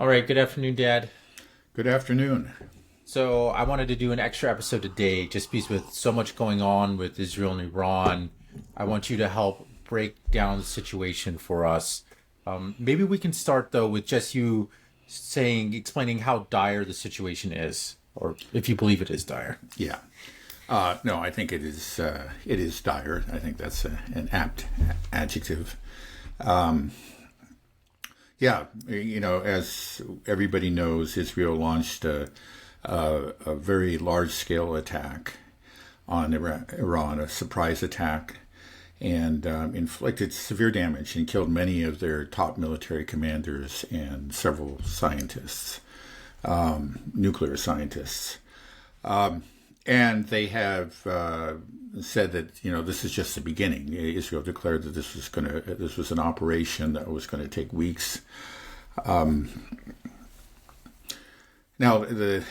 All right, good afternoon, Dad. Good afternoon. So I wanted to do an extra episode today just because with so much going on with Israel and Iran, I want you to help break down the situation for us. Maybe we can start though with just you explaining how dire the situation is, or if you believe it is dire. Yeah. No, I think it is dire. I think that's an apt adjective. Yeah, as everybody knows, Israel launched a very large-scale attack on Iran, a surprise attack, and inflicted severe damage and killed many of their top military commanders and several scientists, nuclear scientists. And they have said that this is just the beginning. Israel declared that this was an operation that was going to take weeks. Now the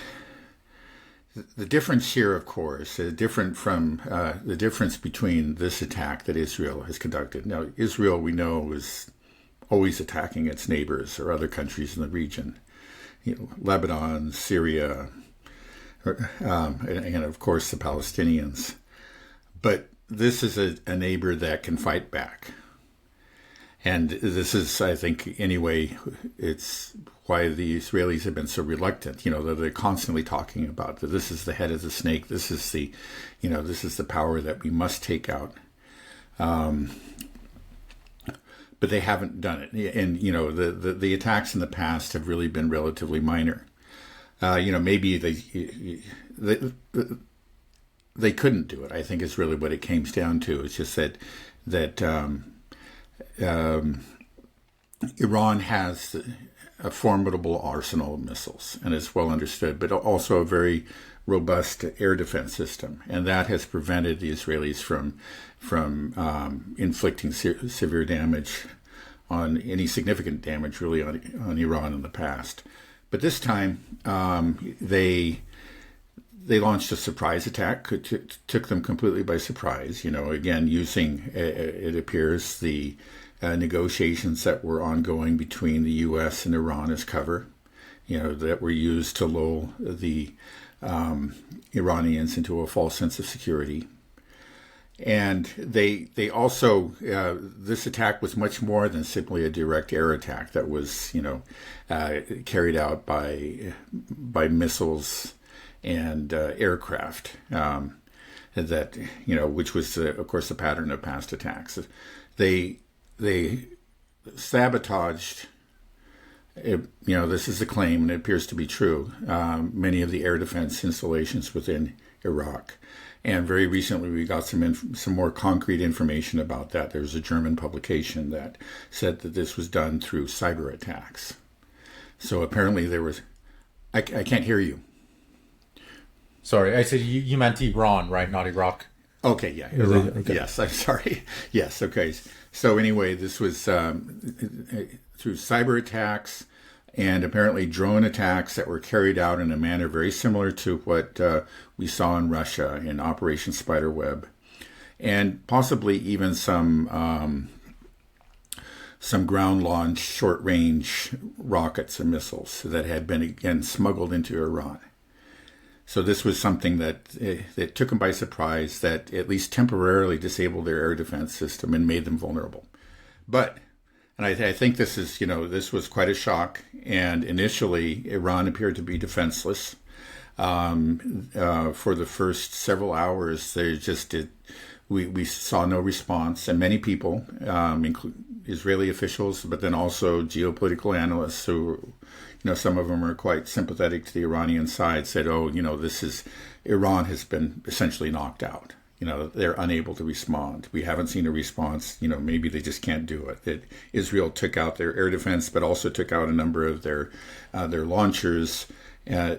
difference here, of course, different from the difference between this attack that Israel has conducted. Now, Israel, we know, is always attacking its neighbors or other countries in the region. Lebanon, Syria, and of course the Palestinians. But this is a neighbor that can fight back. And this is, I think, anyway, it's why the Israelis have been so reluctant. That they're constantly talking about that this is the head of the snake. This is the power that we must take out. But they haven't done it. And, the attacks in the past have really been relatively minor. Maybe they couldn't do it. I think is really what it came down to. It's just that Iran has a formidable arsenal of missiles, and it's well understood, but also a very robust air defense system, and that has prevented the Israelis from inflicting severe damage on any significant damage really on Iran in the past. But this time, they launched a surprise attack. It took them completely by surprise. Again, using it appears the negotiations that were ongoing between the U.S. and Iran as cover. That were used to lull the Iranians into a false sense of security. And they also this attack was much more than simply a direct air attack that was carried out by missiles and aircraft that which was of course the pattern of past attacks. They sabotaged. This is a claim, and it appears to be true. Many of the air defense installations within Iraq. And very recently, we got some more concrete information about that. There was a German publication that said that this was done through cyber attacks. So apparently there was... I can't hear you. Sorry, I said you meant Iran, right? Not Iraq. Okay, yeah. Iran. Okay. Yes, I'm sorry. Yes, okay. So anyway, this was through cyber attacks and apparently drone attacks that were carried out in a manner very similar to what we saw in Russia in Operation Spiderweb, and possibly even some ground-launched short-range rockets and missiles that had been, again, smuggled into Iran. So this was something that took them by surprise, that at least temporarily disabled their air defense system and made them vulnerable. And I think this was quite a shock. And initially, Iran appeared to be defenseless. For the first several hours, we saw no response. And many people, Israeli officials, but then also geopolitical analysts who, some of them are quite sympathetic to the Iranian side, said, Iran has been essentially knocked out. They're unable to respond. We haven't seen a response. Maybe they just can't do it. That Israel took out their air defense, but also took out a number of their launchers. They're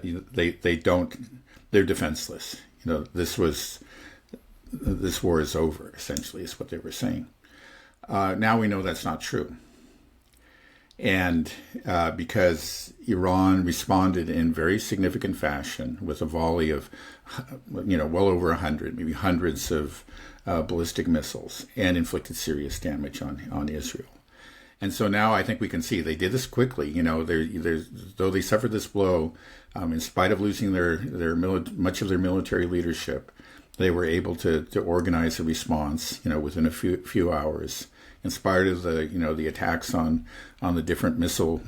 defenseless. This war is over. Essentially, is what they were saying. Now we know that's not true. And because Iran responded in very significant fashion with a volley of, well over 100, maybe hundreds of ballistic missiles, and inflicted serious damage on Israel. And so now I think we can see they did this quickly. Though they suffered this blow, in spite of losing much of their military leadership, they were able to organize a response, within a few hours. In spite of the attacks on the different missile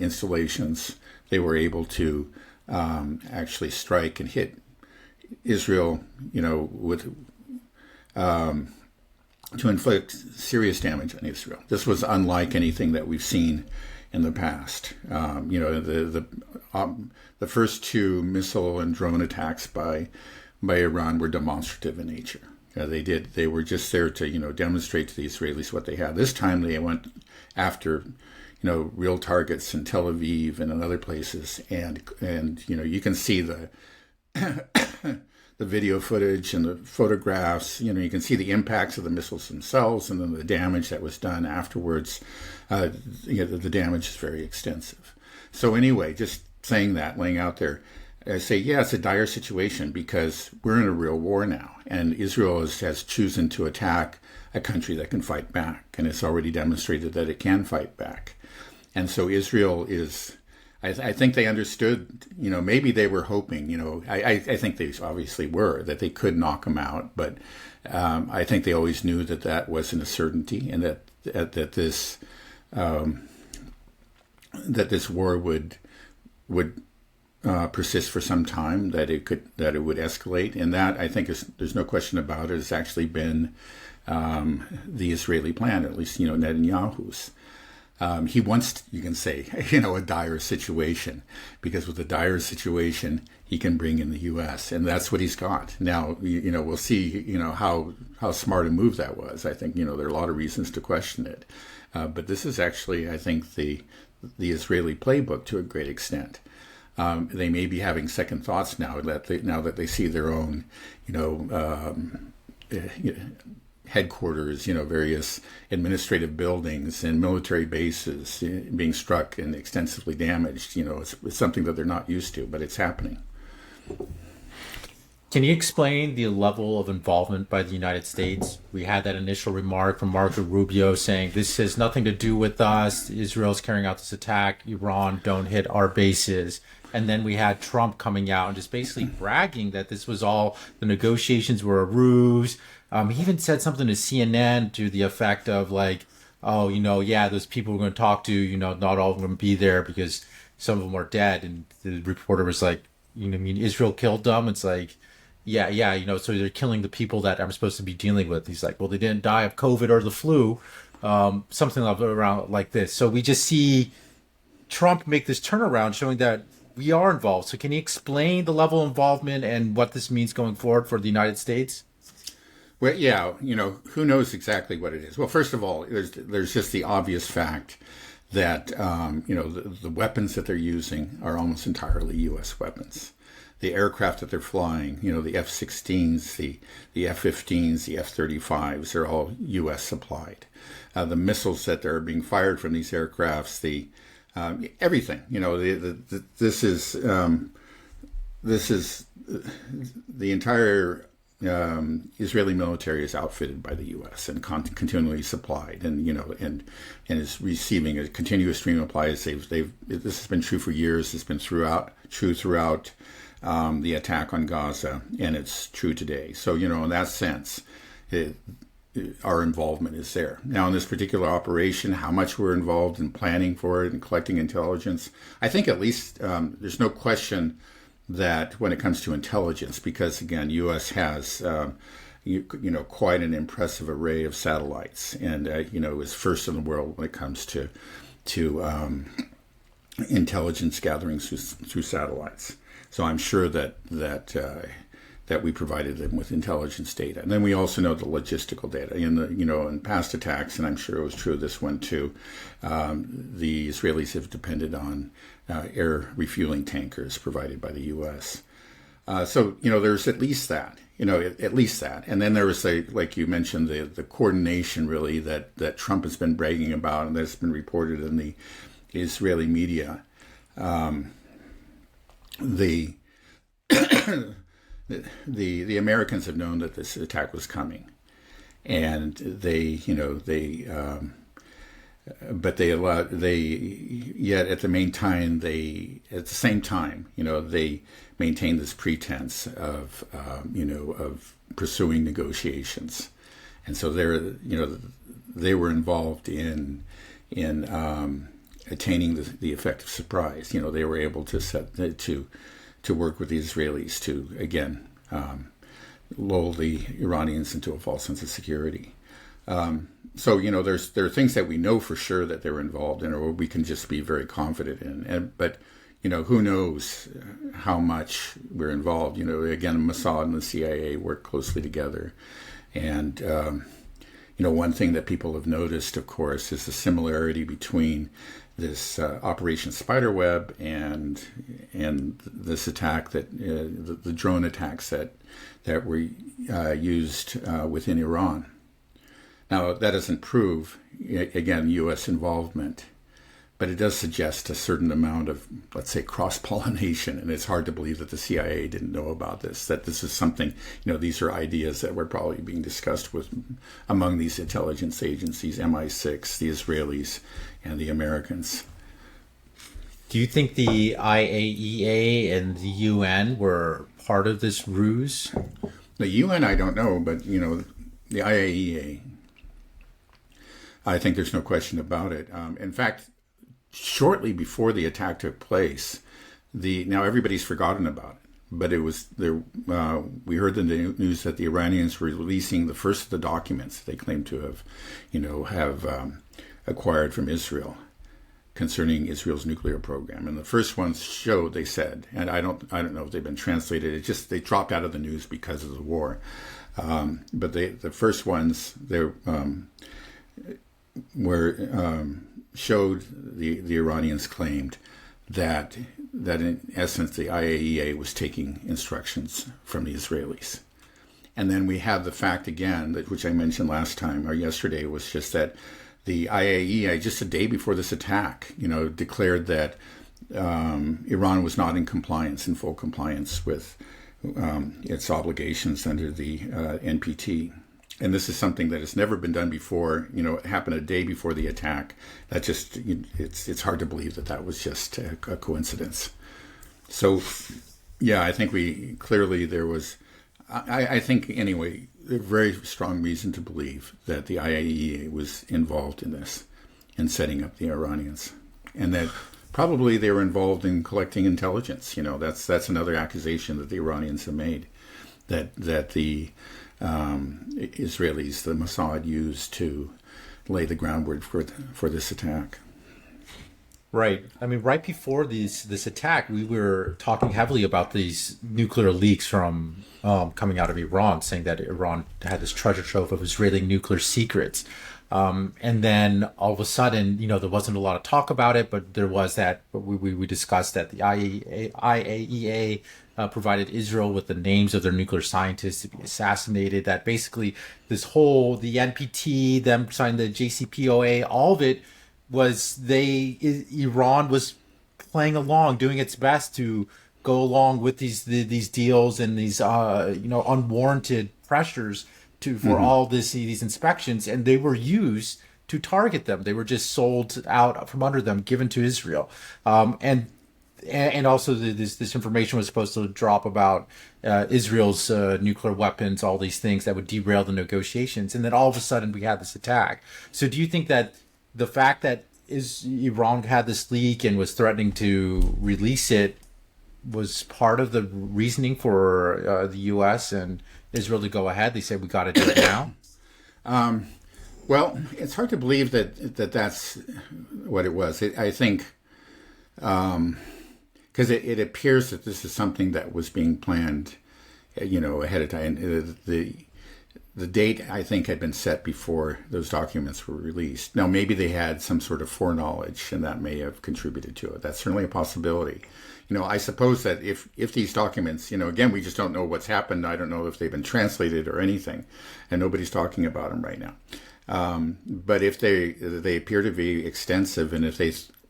installations, they were able to actually strike and hit Israel, with to inflict serious damage on Israel. This was unlike anything that we've seen in the past. The first two missile and drone attacks by Iran were demonstrative in nature. They were just there to demonstrate to the Israelis what they had. This time they went after real targets in Tel Aviv and in other places, and you can see the the video footage and the photographs. You can see the impacts of the missiles themselves, and then the damage that was done afterwards. The damage is very extensive. So anyway, just saying that, laying out there, I say, yeah, it's a dire situation because we're in a real war now, and Israel has chosen to attack a country that can fight back, and it's already demonstrated that it can fight back. And so Israel is, I think they understood, maybe they were hoping, I think they obviously were, that they could knock them out, but I think they always knew that wasn't a certainty, and that this war would persist for some time, that it would escalate, and that I think there's no question about it, has actually been the Israeli plan, at least Netanyahu's. He wants, you can say, a dire situation, because with a dire situation, he can bring in the U.S., and that's what he's got. Now, we'll see, how smart a move that was. I think, there are a lot of reasons to question it. But this is actually, I think, the Israeli playbook to a great extent. They may be having second thoughts now that they see their own, headquarters, various administrative buildings and military bases being struck and extensively damaged. It's something that they're not used to, but it's happening. Can you explain the level of involvement by the United States? We had that initial remark from Marco Rubio saying this has nothing to do with us. Israel's carrying out this attack. Iran, don't hit our bases. And then we had Trump coming out and just basically bragging that this was all, the negotiations were a ruse. He even said something to CNN to the effect of like, oh, those people we're going to talk to, not all of them be there because some of them are dead. And the reporter was like, Israel killed them. It's like, yeah, so they're killing the people that I'm supposed to be dealing with. He's like, well, they didn't die of COVID or the flu, something around like this. So we just see Trump make this turnaround showing that we are involved. So can you explain the level of involvement and what this means going forward for the United States? Well, yeah, who knows exactly what it is? Well, first of all, there's just the obvious fact that, the weapons that they're using are almost entirely U.S. weapons. The aircraft that they're flying, the F-16s, the F-15s, the F-35s, are all U.S. supplied. The missiles that are being fired from these aircrafts, everything, this is the entire Israeli military is outfitted by the U.S. and continually supplied, and is receiving a continuous stream of supplies. This has been true for years. It's been true throughout the attack on Gaza, and it's true today. So in that sense, our involvement is there. Now, in this particular operation, how much we're involved in planning for it and collecting intelligence, I think at least there's no question that when it comes to intelligence, because again, U.S. has quite an impressive array of satellites, and is first in the world when it comes to intelligence gathering through satellites. So I'm sure that we provided them with intelligence data, and then we also know the logistical data in past attacks, and I'm sure it was true of this one too. The Israelis have depended on air refueling tankers provided by the U.S. So there's at least that, and then there was like you mentioned, the coordination really that Trump has been bragging about, and that's been reported in the Israeli media. The Americans have known that this attack was coming, and they but yet at the same time, they maintained this pretense of of pursuing negotiations, and so they were involved in attaining the effect of surprise. They were able to work with the Israelis to again lull the Iranians into a false sense of security. So there are things that we know for sure that they're involved in, or we can just be very confident in. But who knows how much we're involved? Again, Mossad and the CIA work closely together, and one thing that people have noticed, of course, is the similarity between this Operation Spiderweb and this attack that the drone attacks that were used within Iran. Now, that doesn't prove, again, U.S. involvement, but it does suggest a certain amount of, let's say, cross-pollination, and it's hard to believe that the CIA didn't know about this, that this is something, these are ideas that were probably being discussed among these intelligence agencies, MI6, the Israelis, and the Americans. Do you think the IAEA and the UN were part of this ruse? The UN, I don't know, but, the IAEA, I think there's no question about it. In fact, shortly before the attack took place, now everybody's forgotten about it, but it was there. We heard the news that the Iranians were releasing the first of the documents they claimed to have acquired from Israel concerning Israel's nuclear program. And the first ones showed, they said, and I don't know if they've been translated. It just they dropped out of the news because of the war. But the first ones showed the Iranians claimed that in essence the IAEA was taking instructions from the Israelis. And then we have the fact again, which I mentioned last time or yesterday, was just that the IAEA, just a day before this attack, declared that Iran was not in full compliance with its obligations under the NPT. And this is something that has never been done before. It happened a day before the attack. That just, it's hard to believe that was just a coincidence. So, yeah, I think there was, I think anyway, a very strong reason to believe that the IAEA was involved in this, in setting up the Iranians. And that probably they were involved in collecting intelligence. That's another accusation that the Iranians have made, that the Israelis, the Mossad, used to lay the groundwork for this attack. Right. I mean, right before this attack, we were talking heavily about these nuclear leaks from coming out of Iran, saying that Iran had this treasure trove of Israeli nuclear secrets. And then all of a sudden, there wasn't a lot of talk about it, but there was we discussed that the IAEA provided Israel with the names of their nuclear scientists to be assassinated, that basically the NPT, them signing the JCPOA, all of it was Iran was playing along, doing its best to go along with these deals and these, unwarranted pressures for all these inspections, and they were used to target them. They were just sold out from under them, given to Israel, and also this information was supposed to drop about Israel's nuclear weapons, all these things that would derail the negotiations, and then all of a sudden we had this attack. So do you think that the fact that Iran had this leak and was threatening to release it was part of the reasoning for the U.S. and Israel to go ahead? They said, we got to do it now. Well, it's hard to believe that's what it was. I think because it appears that this is something that was being planned, ahead of time. The date, I think, had been set before those documents were released. Now, maybe they had some sort of foreknowledge, and that may have contributed to it. That's certainly a possibility. I suppose that if these documents, again, we just don't know what's happened. I don't know if they've been translated or anything, and nobody's talking about them right now. But if they appear to be extensive, and if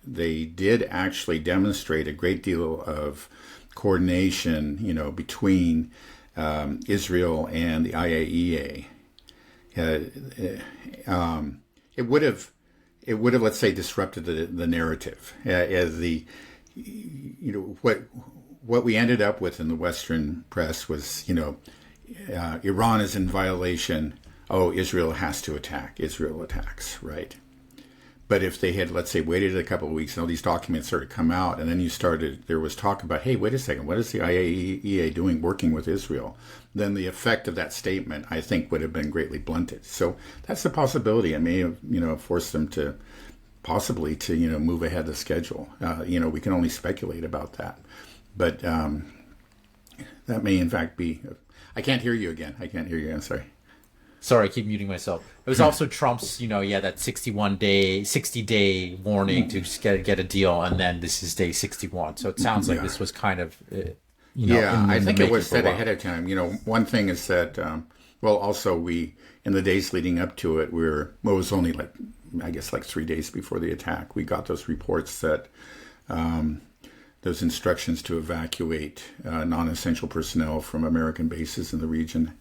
they did actually demonstrate a great deal of coordination, between Israel and the IAEA, it would have it would have, let's say, disrupted the narrative as the, what we ended up with in the Western press was, Iran is in violation. Oh, Israel has to attack. Israel attacks, right? But if they had, let's say, waited a couple of weeks and all these documents started to come out, and then there was talk about, hey, wait a second, what is the IAEA doing working with Israel? Then the effect of that statement, I think, would have been greatly blunted. So that's a possibility. It may have, forced them to possibly to, move ahead the schedule. We can only speculate about that. But that may, in fact, be... I can't hear you again. I'm sorry. Sorry, I keep muting myself. It was also Trump's, that 60-day warning to get a deal, and then this is day 61. So it sounds like this was kind of, I think it was said ahead of time. One thing is that, also we, in the days leading up to it, it was only like 3 days before the attack, we got those reports that those instructions to evacuate non-essential personnel from American bases in the region.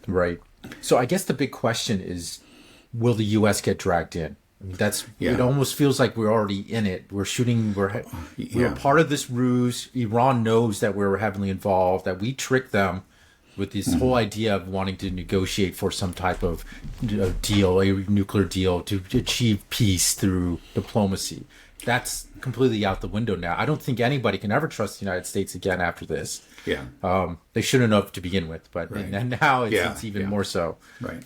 Right. So I guess the big question is, will the U.S. get dragged in? I mean, it almost feels like we're already in it. We're part of this ruse. Iran knows that we're heavily involved, that we tricked them with this whole idea of wanting to negotiate for some type of deal, a nuclear deal, to achieve peace through diplomacy. That's completely out the window now. I don't think anybody can ever trust the United States again after this. Yeah. They shouldn't have to begin with, but and now it's even more so. Right.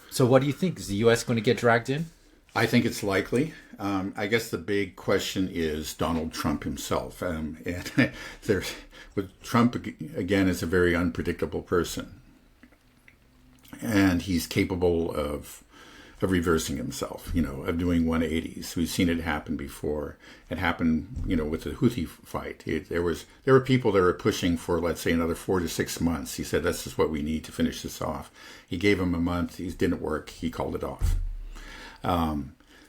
So what do you think? Is the U.S. going to get dragged in? I think it's likely. I guess the big question is Donald Trump himself. And Trump, again, is a very unpredictable person. And he's capable of reversing himself, of doing 180s. We've seen it happen before. It happened, with the Houthi fight. There were people that were pushing for, let's say, another 4 to 6 months. He said, this is what we need to finish this off. He gave him a month. It didn't work. He called it off.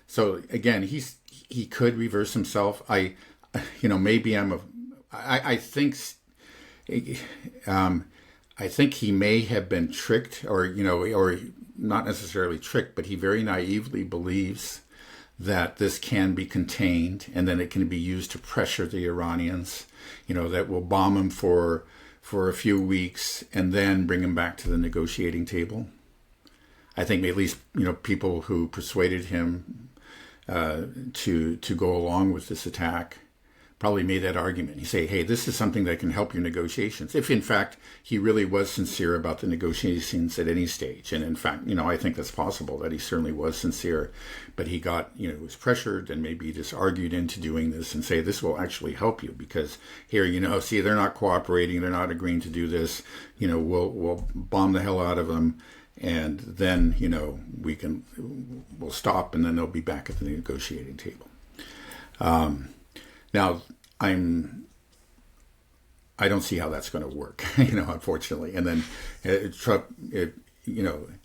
So again, he could reverse himself. I think he may have been tricked, or not necessarily tricked, but he very naively believes that this can be contained and then it can be used to pressure the Iranians, that will bomb them for a few weeks and then bring them back to the negotiating table. I think at least, people who persuaded him to go along with this attack probably made that argument. He say, hey, this is something that can help your negotiations. If in fact he really was sincere about the negotiations at any stage. And in fact, I think that's possible that he certainly was sincere, but he got, was pressured and maybe just argued into doing this and say, this will actually help you because here, see, they're not cooperating. They're not agreeing to do this. We'll bomb the hell out of them. And then, we'll stop and then they'll be back at the negotiating table. Now, I don't see how that's going to work, unfortunately. And then Trump,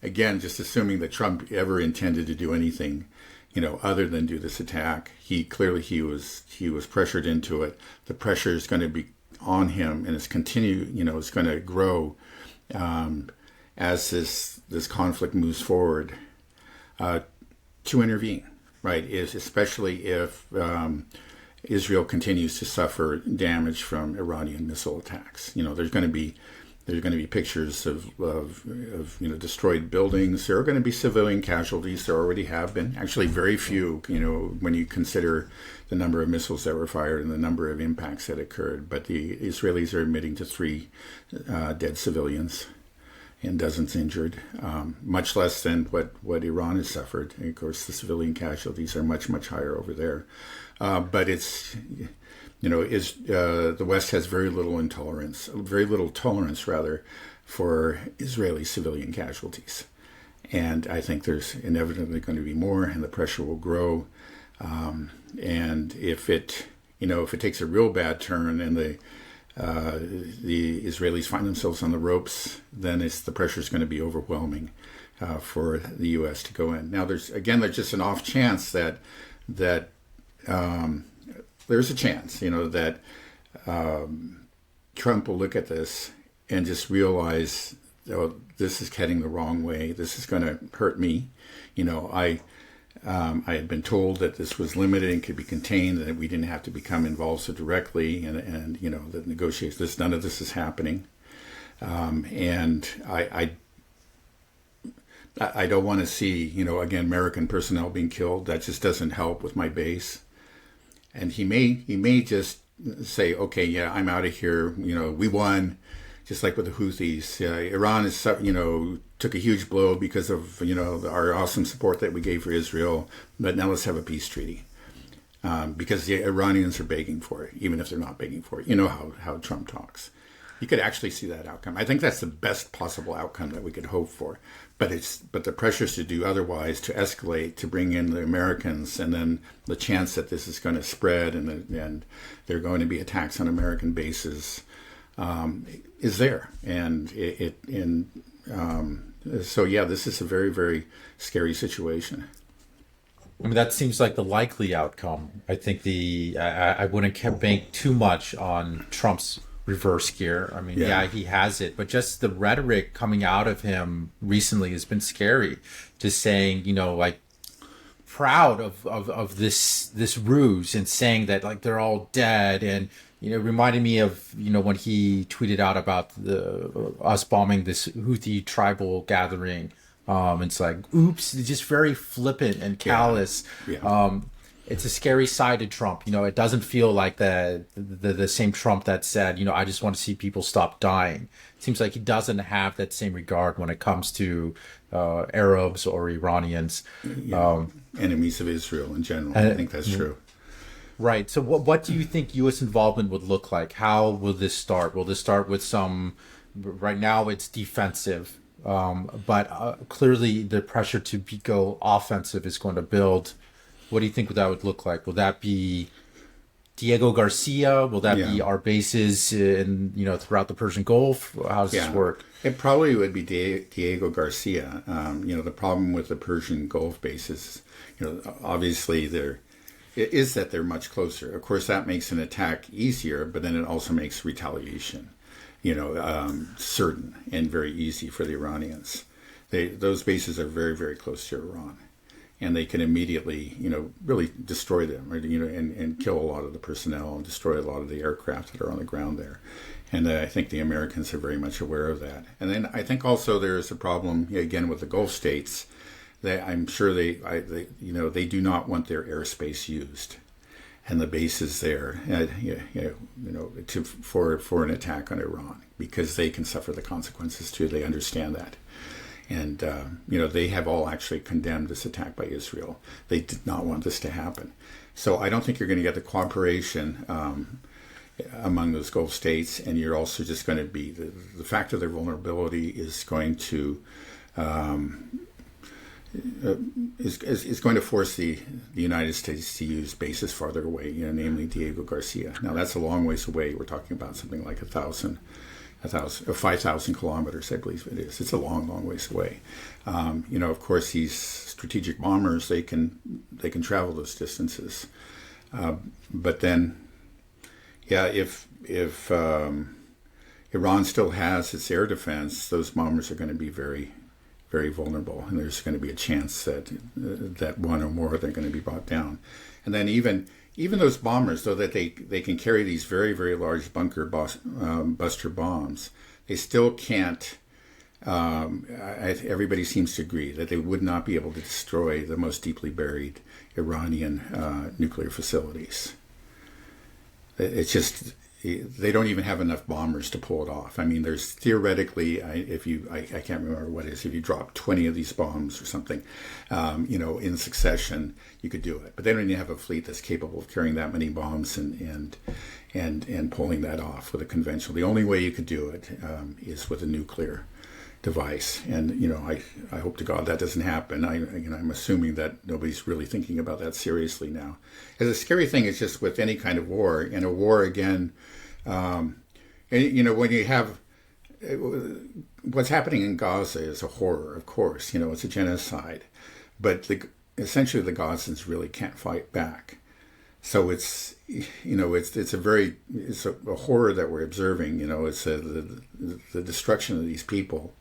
again, just assuming that Trump ever intended to do anything, other than do this attack, he was pressured into it. The pressure is going to be on him, and it's going to grow as this conflict moves forward to intervene, right? Especially if Israel continues to suffer damage from Iranian missile attacks. There's going to be pictures of destroyed buildings. There are going to be civilian casualties. There already have been. Actually, very few. When you consider the number of missiles that were fired and the number of impacts that occurred. But the Israelis are admitting to 3 dead civilians and dozens injured, much less than what Iran has suffered. And of course, the civilian casualties are much, much higher over there. But it's, the West has very little tolerance for Israeli civilian casualties. And I think there's inevitably going to be more, and the pressure will grow. And if it takes a real bad turn and the Israelis find themselves on the ropes, then the pressure is going to be overwhelming for the U.S. to go in. Now, there's just an off chance that there's a chance, that Trump will look at this and just realize, oh, this is heading the wrong way. This is going to hurt me. I had been told that this was limited and could be contained, and that we didn't have to become involved so directly, and the negotiations. None of this is happening, and I don't want to see again American personnel being killed. That just doesn't help with my base. And he may just say, okay, yeah, I'm out of here. We won. Just like with the Houthis, Iran is, took a huge blow because of, our awesome support that we gave for Israel. But now let's have a peace treaty. Because the Iranians are begging for it, even if they're not begging for it. You know how Trump talks. You could actually see that outcome. I think that's the best possible outcome that we could hope for. But the pressures to do otherwise, to escalate, to bring in the Americans, and then the chance that this is going to spread and there are going to be attacks on American bases, is there. So yeah, this is a very, very scary situation. I mean, that seems like the likely outcome. I think I wouldn't bank too much on Trump's reverse gear. I mean, yeah, he has it, but just the rhetoric coming out of him recently has been scary. Just saying, like proud of this ruse and saying that like they're all dead, and reminded me of when he tweeted out about us bombing this Houthi tribal gathering. It's like, oops, it's just very flippant and callous. Yeah. It's a scary side to Trump. It doesn't feel like the same Trump that said, I just want to see people stop dying. It seems like he doesn't have that same regard when it comes to Arabs or Iranians. Yeah. Enemies of Israel in general. I think that's true. Right. So what do you think U.S. involvement would look like? How will this start? Will this start with right now it's defensive, but clearly the pressure to go offensive is going to build. What do you think that would look like? Will that be Diego Garcia? Will that be our bases throughout the Persian Gulf? How does this work? It probably would be Diego Garcia. The problem with the Persian Gulf bases, obviously they're much closer. Of course, that makes an attack easier, but then it also makes retaliation, certain and very easy for the Iranians. Those bases are very, very close to Iran. And they can immediately, really destroy them, and kill a lot of the personnel and destroy a lot of the aircraft that are on the ground there. And I think the Americans are very much aware of that. And then I think also there is a problem again with the Gulf states that I'm sure they do not want their airspace used, and the bases there, for an attack on Iran, because they can suffer the consequences too. They understand that. And, they have all actually condemned this attack by Israel. They did not want this to happen. So I don't think you're going to get the cooperation among those Gulf states, and you're also just going to be, the fact of their vulnerability is going to is going to force the United States to use bases farther away, namely Diego Garcia. Now that's a long ways away. We're talking about something like 5,000 kilometers, I believe it is. It's a long, long ways away. Of course, these strategic bombers, they can travel those distances. But then, if Iran still has its air defense, those bombers are going to be very, very vulnerable, and there's going to be a chance that one or more are going to be brought down. And then even those bombers, though that they can carry these very, very large bunker buster bombs, they still can't. Everybody seems to agree that they would not be able to destroy the most deeply buried Iranian nuclear facilities. It's just they don't even have enough bombers to pull it off. I mean, there's theoretically, I can't remember what it is, if you drop 20 of these bombs or something, in succession, you could do it. But they don't even have a fleet that's capable of carrying that many bombs and pulling that off with a conventional. The only way you could do it is with a nuclear device. And, I hope to God that doesn't happen. I'm assuming that nobody's really thinking about that seriously now. And the scary thing is just with any kind of war, and a war again, when you have what's happening in Gaza is a horror, of course, it's a genocide, but essentially the Gazans really can't fight back. So it's a horror that we're observing. It's the destruction of these people.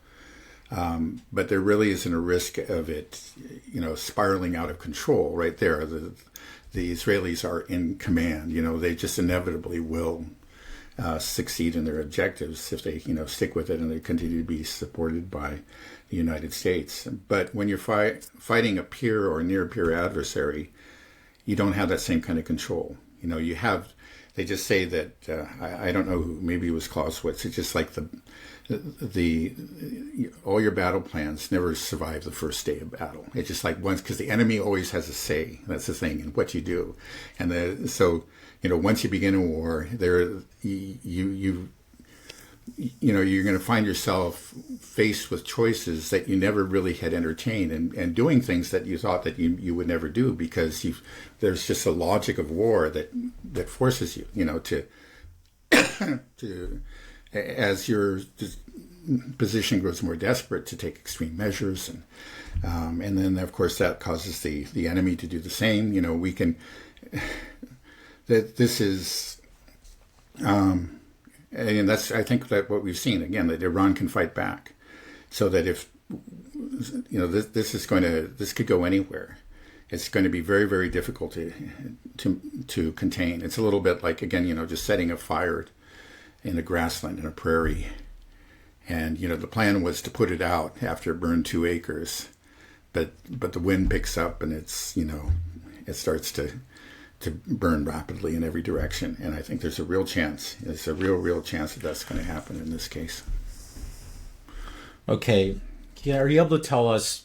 But there really isn't a risk of it, spiraling out of control right there. The Israelis are in command. They just inevitably will succeed in their objectives if they, stick with it and they continue to be supported by the United States. But when you're fighting a peer or near peer adversary, you don't have that same kind of control. You have. They just say that I don't know who. Maybe it was Clausewitz. It's just like the all your battle plans never survive the first day of battle. It's just like once, because the enemy always has a say. That's the thing in what you do, and so once you begin a war, you're going to find yourself faced with choices that you never really had entertained, and doing things that you thought that you would never do, because there's just a logic of war that forces you, to as your position grows more desperate, to take extreme measures, and then of course that causes the enemy to do the same. We can that this is. And that's, I think, that what we've seen again, that Iran can fight back, so that if this could go anywhere. It's going to be very, very difficult to contain. It's a little bit like, again, just setting a fire in a grassland, in a prairie, and the plan was to put it out after it burned 2 acres, but the wind picks up and it starts to burn rapidly in every direction. And I think there's a real chance. It's a real chance that that's going to happen in this case. Okay. Yeah, are you able to tell us,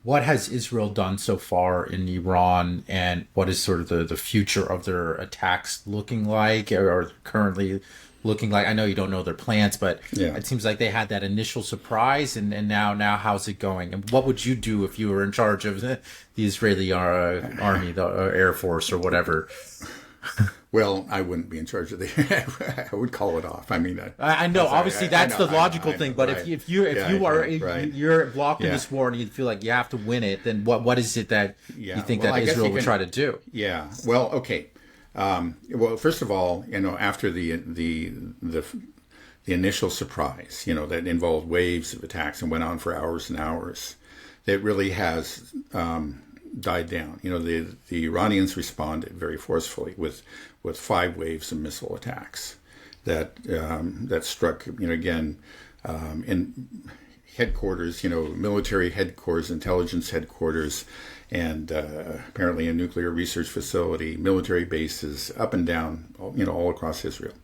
what has Israel done so far in Iran, and what is sort of the future of their attacks looking like, or currently looking like? I know you don't know their plans, but yeah. It seems like they had that initial surprise, and now how's it going? And what would you do if you were in charge of the Israeli army, the Air Force, or whatever? Well, I wouldn't be in charge of the. I would call it off. I mean, I know. Obviously, that's the logical thing. But right. if you are right. you're blocked in this war and you feel like you have to win it, then what is it that you think that Israel would try to do? Yeah. Well, okay. Well, first of all, after the initial surprise, that involved waves of attacks and went on for hours and hours, that really has died down. The Iranians responded very forcefully with 5 waves of missile attacks that struck, again, in headquarters, military headquarters, intelligence headquarters, and apparently a nuclear research facility, military bases, up and down, all across Israel.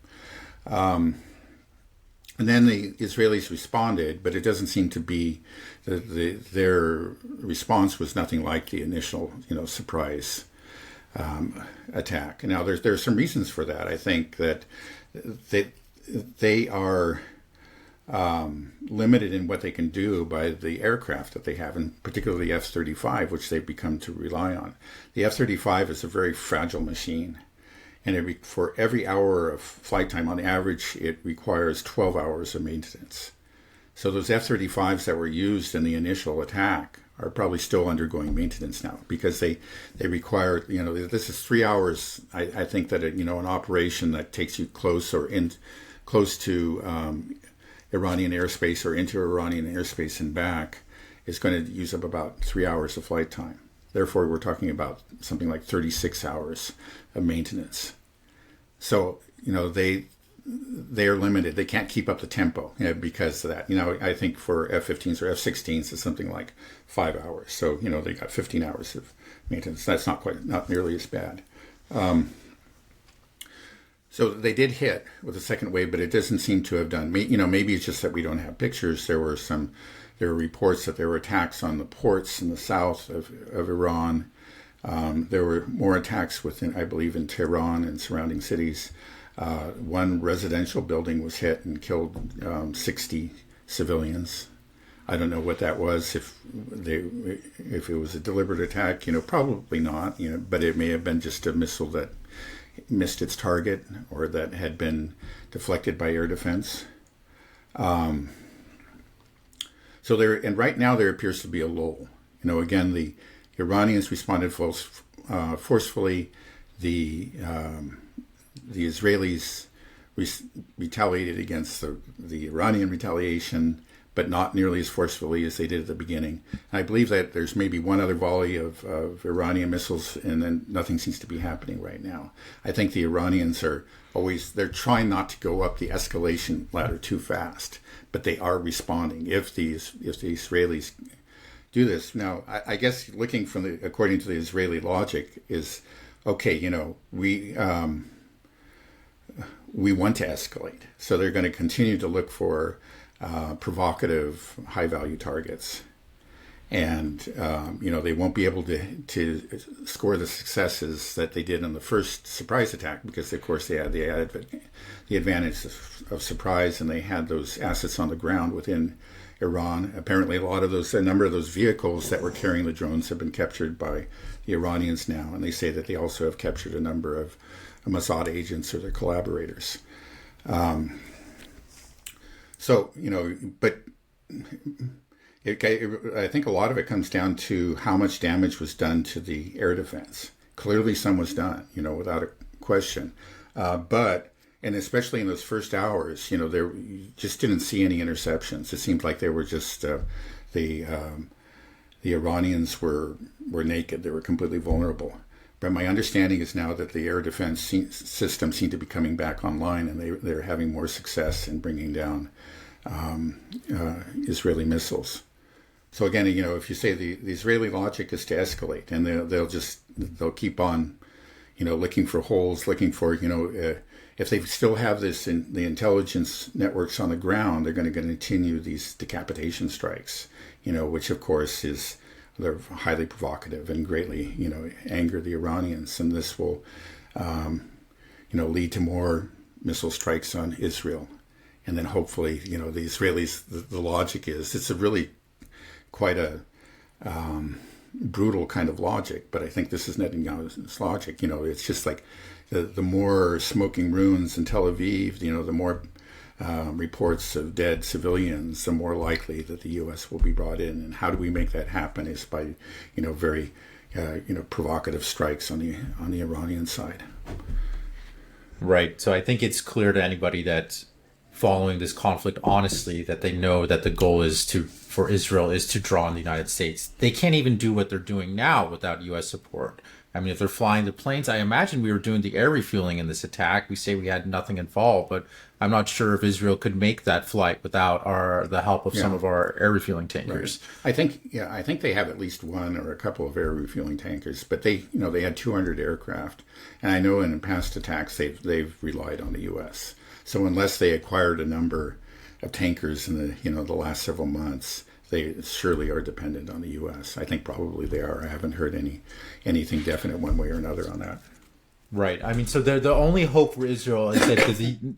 And then the Israelis responded, but it doesn't seem to be their response was nothing like the initial, surprise attack. Now, there's some reasons for that. I think that they are limited in what they can do by the aircraft that they have, and particularly the F-35, which they've become to rely on. The F-35 is a very fragile machine. And for every hour of flight time, on average, it requires 12 hours of maintenance. So those F-35s that were used in the initial attack are probably still undergoing maintenance now, because they require, this is 3 hours. I think that an operation that takes you close to Iranian airspace or into Iranian airspace and back is going to use up about 3 hours of flight time. Therefore, we're talking about something like 36 hours of maintenance. So, they are limited. They can't keep up the tempo because of that. I think for F-15s or F-16s, it's something like 5 hours. So, they got 15 hours of maintenance. That's not nearly as bad. So they did hit with the second wave, but it doesn't seem to have done. Maybe it's just that we don't have pictures. There were reports that there were attacks on the ports in the south of Iran. There were more attacks I believe, in Tehran and surrounding cities. One residential building was hit and killed 60 civilians. I don't know what that was. If it was a deliberate attack, probably not. But it may have been just a missile that missed its target or that had been deflected by air defense. So right now there appears to be a lull. Again, the Iranians responded forcefully. The Israelis retaliated against the Iranian retaliation, but not nearly as forcefully as they did at the beginning. And I believe that there's maybe one other volley of Iranian missiles, and then nothing seems to be happening right now. I think the Iranians they're trying not to go up the escalation ladder too fast, but they are responding if the Israelis do this. Now, I guess looking according to the Israeli logic is, okay, we want to escalate. So they're going to continue to look for provocative, high-value targets. And, they won't be able to score the successes that they did in the first surprise attack because, of course, they had the advantage of surprise, and they had those assets on the ground within Iran. Apparently, a number of those vehicles that were carrying the drones have been captured by the Iranians now, and they say that they also have captured a number of Mossad agents or their collaborators. But I think a lot of it comes down to how much damage was done to the air defense. Clearly, some was done, without a question. And especially in those first hours, there you just didn't see any interceptions. It seemed like they were just the Iranians were naked. They were completely vulnerable. But my understanding is now that the air defense system seemed to be coming back online, and they're having more success in bringing down Israeli missiles. So again, if you say the Israeli logic is to escalate, and they'll keep on, looking for holes, looking for, if they still have the intelligence networks on the ground, they're going to continue these decapitation strikes, which of course they're highly provocative and greatly, anger the Iranians, and this will, lead to more missile strikes on Israel, and then hopefully, the Israelis. The logic is it's a really quite a brutal kind of logic, but I think this is Netanyahu's logic. It's just like the more smoking ruins in Tel Aviv, the more reports of dead civilians, the more likely that the U.S. will be brought in. And how do we make that happen is by, very, provocative strikes on the Iranian side. Right. So I think it's clear to anybody that following this conflict honestly that they know that the goal for Israel is to draw on the United States. They can't even do what they're doing now without U.S. support. I mean, if they're flying the planes, I imagine we were doing the air refueling in this attack. We say we had nothing involved, but I'm not sure if Israel could make that flight without the help of some of our air refueling tankers. Right. I think they have at least one or a couple of air refueling tankers, but they had 200 aircraft, and I know in past attacks they've relied on the U.S. So unless they acquired a number of tankers in the last several months, they surely are dependent on the U.S. I think probably they are. I haven't heard anything definite one way or another on that. Right. I mean, so the only hope for Israel is that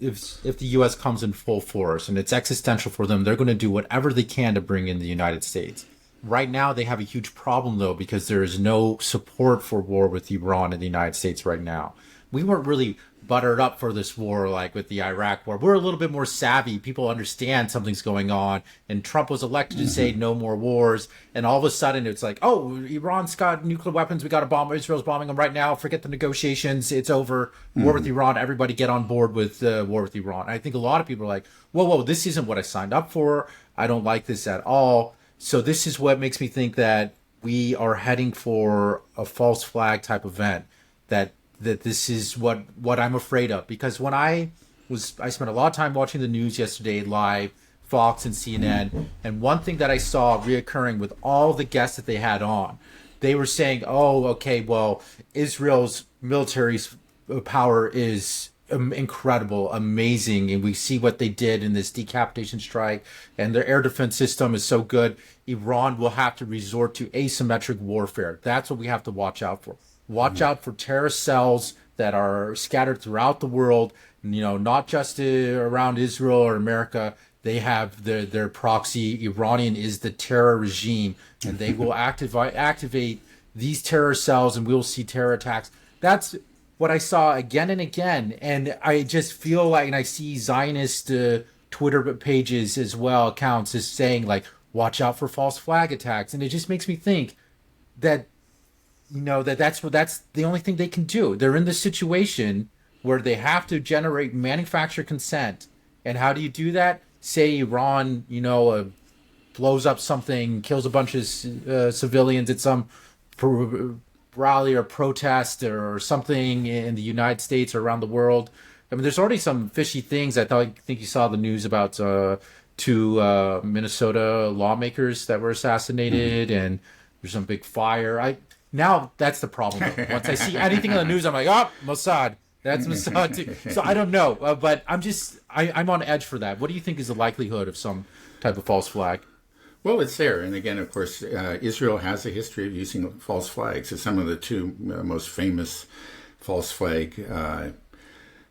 if the U.S. comes in full force and it's existential for them, they're going to do whatever they can to bring in the United States. Right now, they have a huge problem, though, because there is no support for war with Iran in the United States right now. We weren't really buttered up for this war like with the Iraq war. We're a little bit more savvy. People understand something's going on. And Trump was elected to say no more wars. And all of a sudden it's like, oh, Iran's got nuclear weapons. We got to bomb. Israel's bombing them right now. Forget the negotiations. It's over. War with Iran. Everybody get on board with war with Iran. I think a lot of people are like, whoa, this isn't what I signed up for. I don't like this at all. So this is what makes me think that we are heading for a false flag type event, that this is what I'm afraid of. Because when I spent a lot of time watching the news yesterday live, Fox and CNN, and one thing that I saw reoccurring with all the guests that they had on, they were saying, oh, okay, well, Israel's military power is incredible, amazing, and we see what they did in this decapitation strike, and their air defense system is so good. Iran will have to resort to asymmetric warfare. That's what we have to watch out for. Watch out for terrorist cells that are scattered throughout the world, not just around Israel or America. They have their proxy. Iranian is the terror regime, and they will activate these terror cells, and we'll see terror attacks. That's what I saw again and again. And I just feel like, and I see Zionist Twitter pages as well, accounts is saying, like, watch out for false flag attacks. And it just makes me think that that's the only thing they can do. They're in this situation where they have to generate manufacturer consent. And how do you do that? Say Iran, blows up something, kills a bunch of civilians at some rally or protest or something in the United States or around the world. I mean, there's already some fishy things. I think you saw the news about two Minnesota lawmakers that were assassinated, and there's some big fire. Now that's the problem. Once I see anything on the news, I'm like, oh, Mossad. That's Mossad too. So I don't know, but I'm on edge for that. What do you think is the likelihood of some type of false flag? Well, it's there. And again, of course, Israel has a history of using false flags. It's some of the two most famous false flag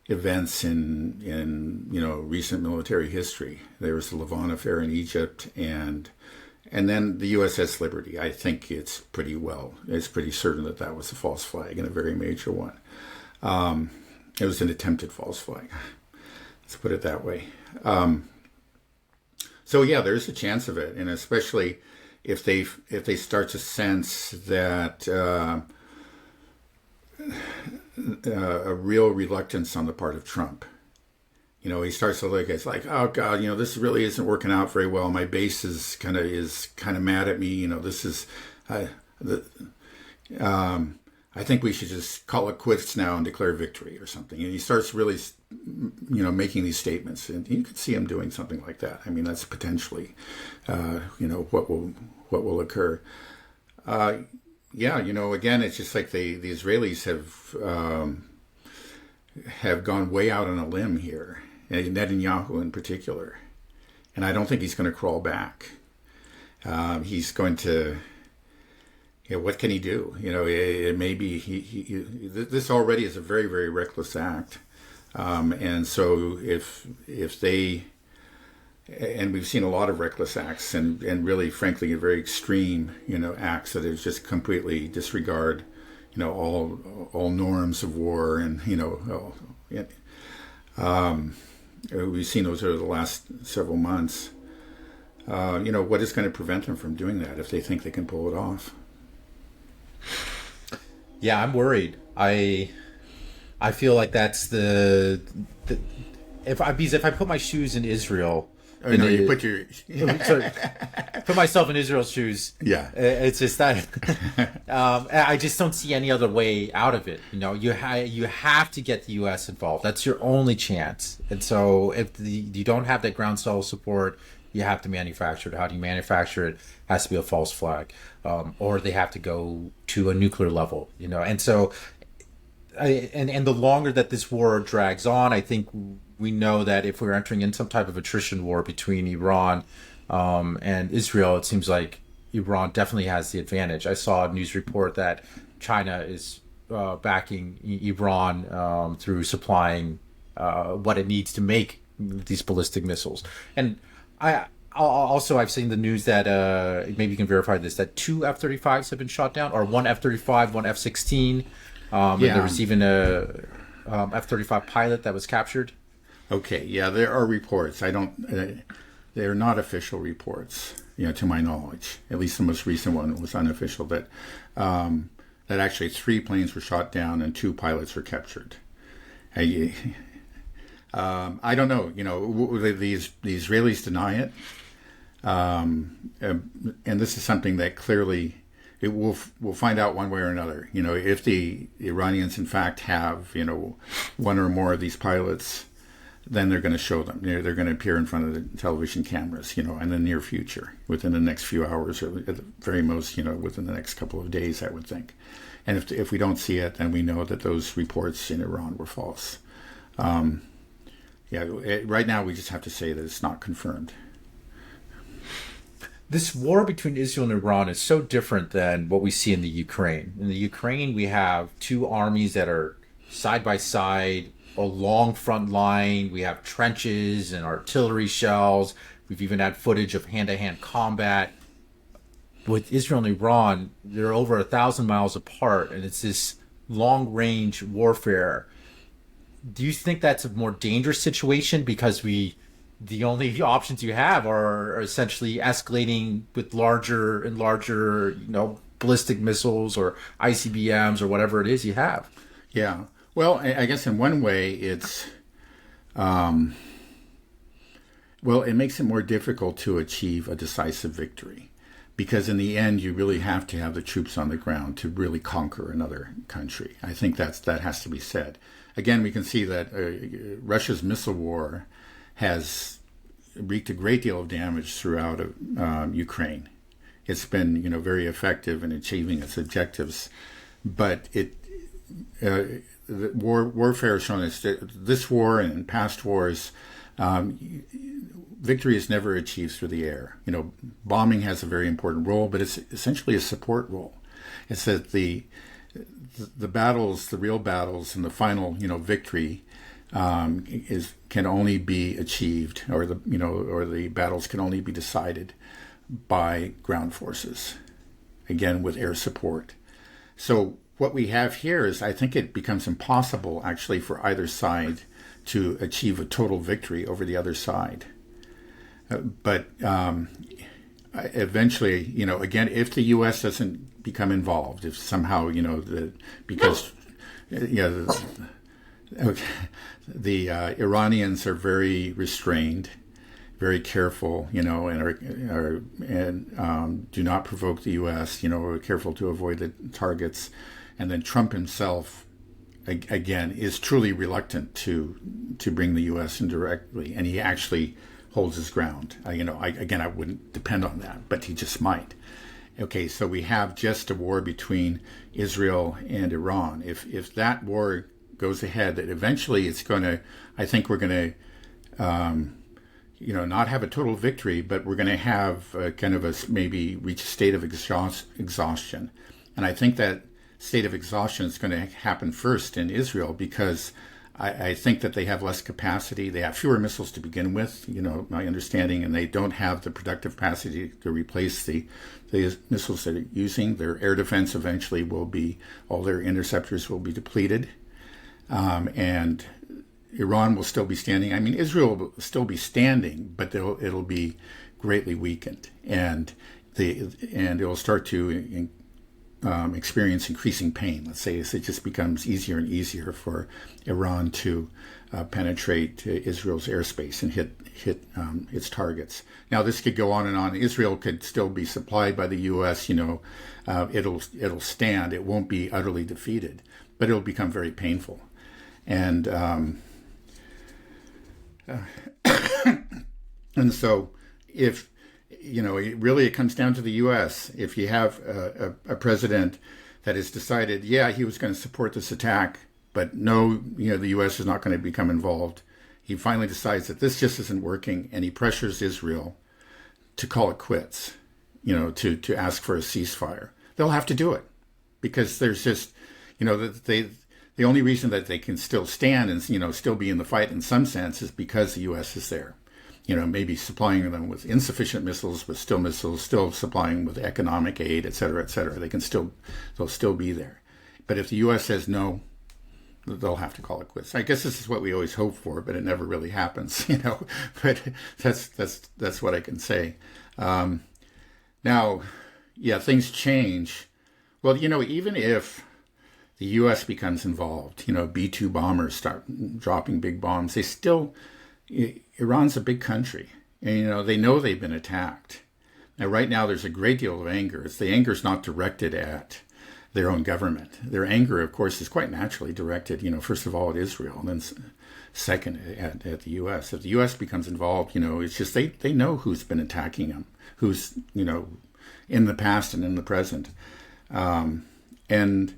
events in recent military history. There was the Lavon affair in Egypt, and then the USS Liberty. I think it's pretty certain that was a false flag, and a very major one. It was an attempted false flag. Let's put it that way. So yeah, there's a chance of it, and especially if they start to sense that a real reluctance on the part of Trump. He starts to look. It's like, oh God, this really isn't working out very well. My base is kind of mad at me. This is, I think we should just call it quits now and declare victory or something. And he starts really, making these statements, and you could see him doing something like that. I mean, that's potentially, what will occur. Again, it's just like the Israelis have gone way out on a limb here, and Netanyahu in particular. And I don't think he's going to crawl back. He's going to. What can he do? It may be this already is a very, very reckless act, and so if they, and we've seen a lot of reckless acts and really, frankly, very extreme, acts that is just completely disregard, all norms of war, and we've seen those over the last several months. What is going to prevent them from doing that if they think they can pull it off? Yeah, I'm worried. I feel like that's if I put my shoes in Israel. Oh, no, you put your put myself in Israel's shoes. Yeah, it's just that I just don't see any other way out of it. You have to get the U.S. involved. That's your only chance. And so if you don't have that groundswell support, you have to manufacture it. How do you manufacture it? It has to be a false flag, or they have to go to a nuclear level. And so, and the longer that this war drags on, I think we know that if we're entering in some type of attrition war between Iran and Israel, it seems like Iran definitely has the advantage. I saw a news report that China is backing Iran through supplying what it needs to make these ballistic missiles. And I've seen the news that maybe you can verify this, that 2 F-35s have been shot down, or 1 F-35, 1 F-16. And there was even a F-35 pilot that was captured. Okay, yeah, there are reports. They're not official reports, to my knowledge. At least the most recent one was unofficial, that actually 3 planes were shot down and 2 pilots were captured. I don't know. The Israelis deny it, and this is something that clearly we'll find out one way or another. If the Iranians in fact have 1 or more of these pilots, then they're going to show them. They're going to appear in front of the television cameras, in the near future, within the next few hours, or at the very most, within the next couple of days, I would think. And if we don't see it, then we know that those reports in Iran were false. Right now we just have to say that it's not confirmed. This war between Israel and Iran is so different than what we see in the Ukraine. In the Ukraine, we have 2 armies that are side by side, a long front line. We have trenches and artillery shells. We've even had footage of hand-to-hand combat. With Israel and Iran, they're over 1,000 miles apart, and it's this long-range warfare. Do you think that's a more dangerous situation because the only options you have are essentially escalating with larger and larger, ballistic missiles or ICBMs or whatever it is you have? Yeah. Well, I guess in one way it's, Well, it makes it more difficult to achieve a decisive victory because in the end, you really have to have the troops on the ground to really conquer another country. I think that has to be said. Again, we can see that Russia's missile war has wreaked a great deal of damage throughout Ukraine. It's been, very effective in achieving its objectives, but warfare has shown us that this war and in past wars, victory is never achieved through the air. Bombing has a very important role, but it's essentially a support role. It's that the battles, the real battles, and the final, victory can only be achieved, or the battles can only be decided by ground forces, again with air support. So what we have here is, I think it becomes impossible actually for either side to achieve a total victory over the other side. But eventually, again, if the U.S. doesn't become involved, if somehow, because the Iranians are very restrained, very careful, and do not provoke the U.S., are careful to avoid the targets. And then Trump himself, again, is truly reluctant to bring the U.S. in directly, and he actually holds his ground. I wouldn't depend on that, but he just might. Okay, so we have just a war between Israel and Iran. If that war goes ahead, that eventually it's going to, I think we're going to, not have a total victory, but we're going to have maybe reach a state of exhaustion. And I think that state of exhaustion is going to happen first in Israel because I think that they have less capacity. They have fewer missiles to begin with, my understanding, and they don't have the productive capacity to replace the missiles that they're using. Their air defense eventually will be, all their interceptors will be depleted. And Iran will still be standing. I mean, Israel will still be standing, but it'll be greatly weakened. And it will start to experience increasing pain, let's say, as it just becomes easier and easier for Iran to penetrate Israel's airspace and hit its targets. Now, this could go on and on. Israel could still be supplied by the U.S. It'll stand. It won't be utterly defeated, but it'll become very painful. And and so if it comes down to the U.S. If you have a president that has decided, he was going to support this attack, but no, the U.S. is not going to become involved. He finally decides that this just isn't working, and he pressures Israel to call it quits, to ask for a ceasefire. They'll have to do it because there's just, the only reason that they can still stand and, still be in the fight in some sense is because the U.S. is there. Maybe supplying them with insufficient missiles, but still missiles, still supplying with economic aid, et cetera, et cetera. They'll still be there. But if the U.S. says no, they'll have to call it quits. I guess this is what we always hope for, but it never really happens, But that's what I can say. Now, things change. Well, even if the U.S. becomes involved, B-2 bombers start dropping big bombs, they still... Iran's a big country, and they know they've been attacked. Now, right now, there's a great deal of anger. The anger is not directed at their own government. Their anger, of course, is quite naturally directed, first of all, at Israel, and then second at the U.S. If the U.S. becomes involved, it's just they know who's been attacking them, who's in the past and in the present, and in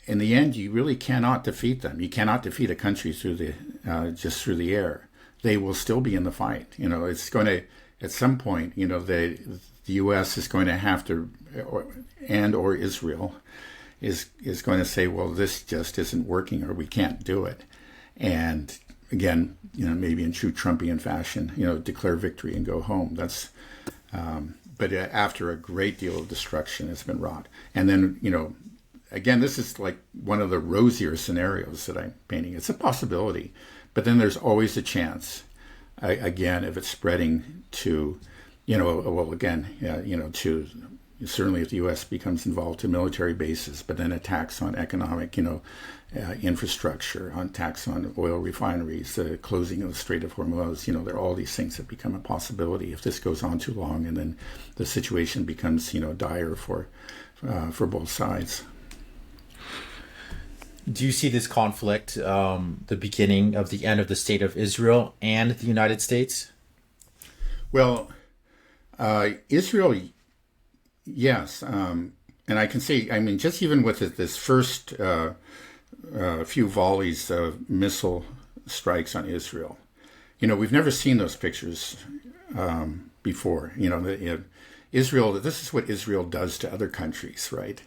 the end, you really cannot defeat them. You cannot defeat a country just through the air. They will still be in the fight. It's going to, at some point, the U.S. is going to have to, or Israel is going to say, well, this just isn't working, or we can't do it. And again, maybe in true Trumpian fashion, declare victory and go home. But after a great deal of destruction has been wrought. And then, again, this is like one of the rosier scenarios that I'm painting. It's a possibility. But then there's always a chance, again, if it's spreading to, to certainly if the U.S. becomes involved to military bases, but then attacks on economic, infrastructure, on attacks on oil refineries, the closing of the Strait of Hormuz, there are all these things that become a possibility if this goes on too long, and then the situation becomes, dire for both sides. Do you see this conflict the beginning of the end of the state of Israel and the United States? Well, Israel, yes. And I can say, just even with this first few volleys of missile strikes on Israel, we've never seen those pictures before. Israel, this is what Israel does to other countries, right?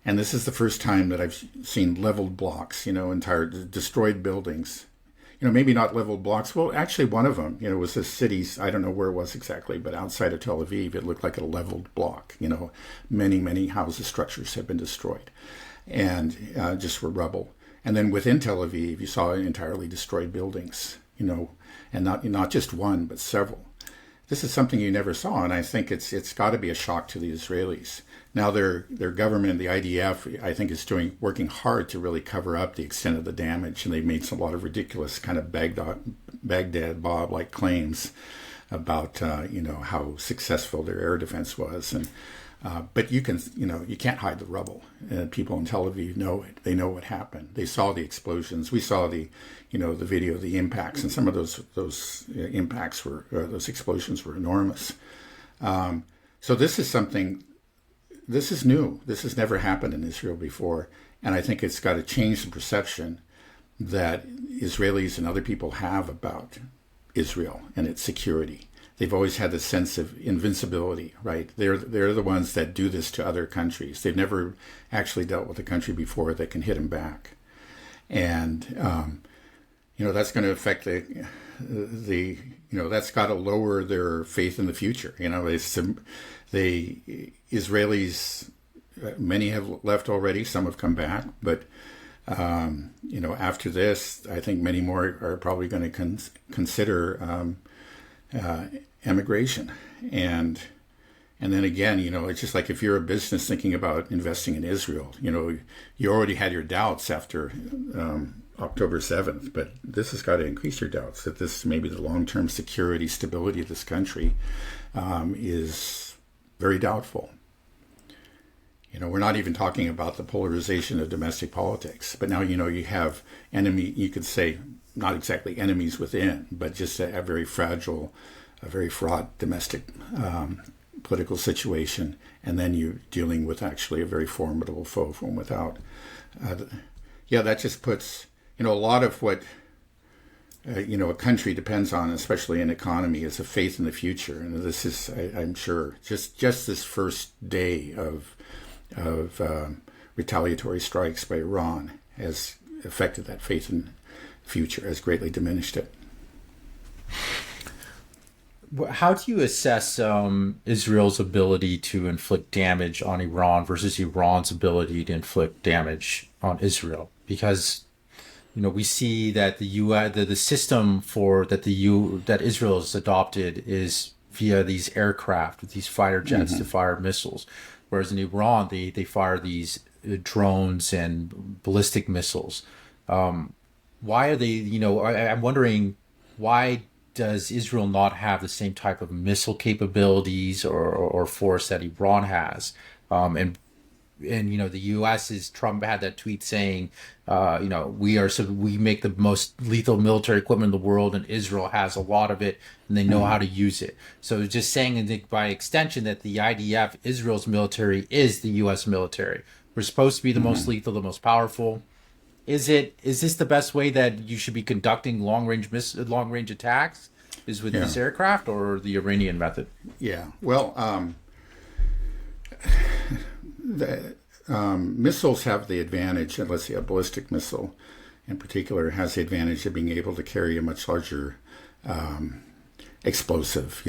And this is the first time that I've seen leveled blocks, entire destroyed buildings. Maybe not leveled blocks. Well, actually, one of them, was this city's, I don't know where it was exactly, but outside of Tel Aviv, it looked like a leveled block. Many, many houses, structures had been destroyed and just were rubble. And then within Tel Aviv, you saw entirely destroyed buildings, and not just one, but several. This is something you never saw, and I think it's got to be a shock to the Israelis. Now their government, the IDF, I think is working hard to really cover up the extent of the damage, and they've made a lot of ridiculous kind of Baghdad Bob-like claims about how successful their air defense was, and but you can't hide the rubble. People in Tel Aviv know it. They know what happened. They saw the explosions. We saw the video of the impacts, and some of those impacts those explosions were enormous. So this is something. This is new. This has never happened in Israel before, and I think it's got to change the perception that Israelis and other people have about Israel and its security. They've always had this sense of invincibility, right? They're the ones that do this to other countries. They've never actually dealt with a country before that can hit them back, and that's going to affect the that's got to lower their faith in the future. The Israelis, many have left already. Some have come back, but after this, I think many more are probably going to consider emigration. And then again, it's just like if you're a business thinking about investing in Israel, you already had your doubts after October 7th, but this has got to increase your doubts that this maybe the long-term security, stability of this country is very doubtful. We're not even talking about the polarization of domestic politics, but now, you have you could say not exactly enemies within, but just a very fragile, a very fraught domestic political situation. And then you're dealing with actually a very formidable foe from without. That just puts, a lot of what, a country depends on, especially an economy, is a faith in the future. And this is, I'm sure, just this first day of retaliatory strikes by Iran has affected that faith in the future, has greatly diminished it. How do you assess Israel's ability to inflict damage on Iran versus Iran's ability to inflict damage on Israel? Because we see that the system that Israel has adopted is via these aircraft, with these fighter jets to fire missiles, whereas in Iran they fire these drones and ballistic missiles. Why are they? I'm wondering, why does Israel not have the same type of missile capabilities or force that Iran has? And the U.S. Trump had that tweet saying, we make the most lethal military equipment in the world, and Israel has a lot of it, and they know how to use it. So just saying by extension that the IDF, Israel's military, is the U.S. military. We're supposed to be the most lethal, the most powerful. Is this the best way that you should be conducting long range attacks? Is with this aircraft or the Iranian method? Yeah. Well. The missiles have the advantage, and let's say a ballistic missile in particular has the advantage of being able to carry a much larger explosive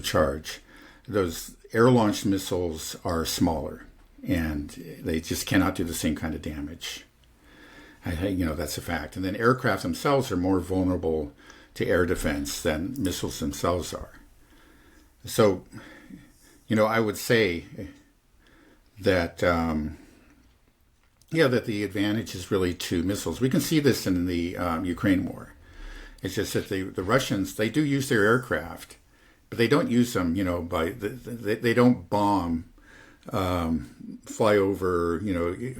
charge. Those air-launched missiles are smaller, and they just cannot do the same kind of damage. That's a fact. And then aircraft themselves are more vulnerable to air defense than missiles themselves are. So, I would say that that the advantage is really to missiles. We can see this in the Ukraine war. It's just that the Russians, they do use their aircraft, but they don't use them. They don't bomb, fly over,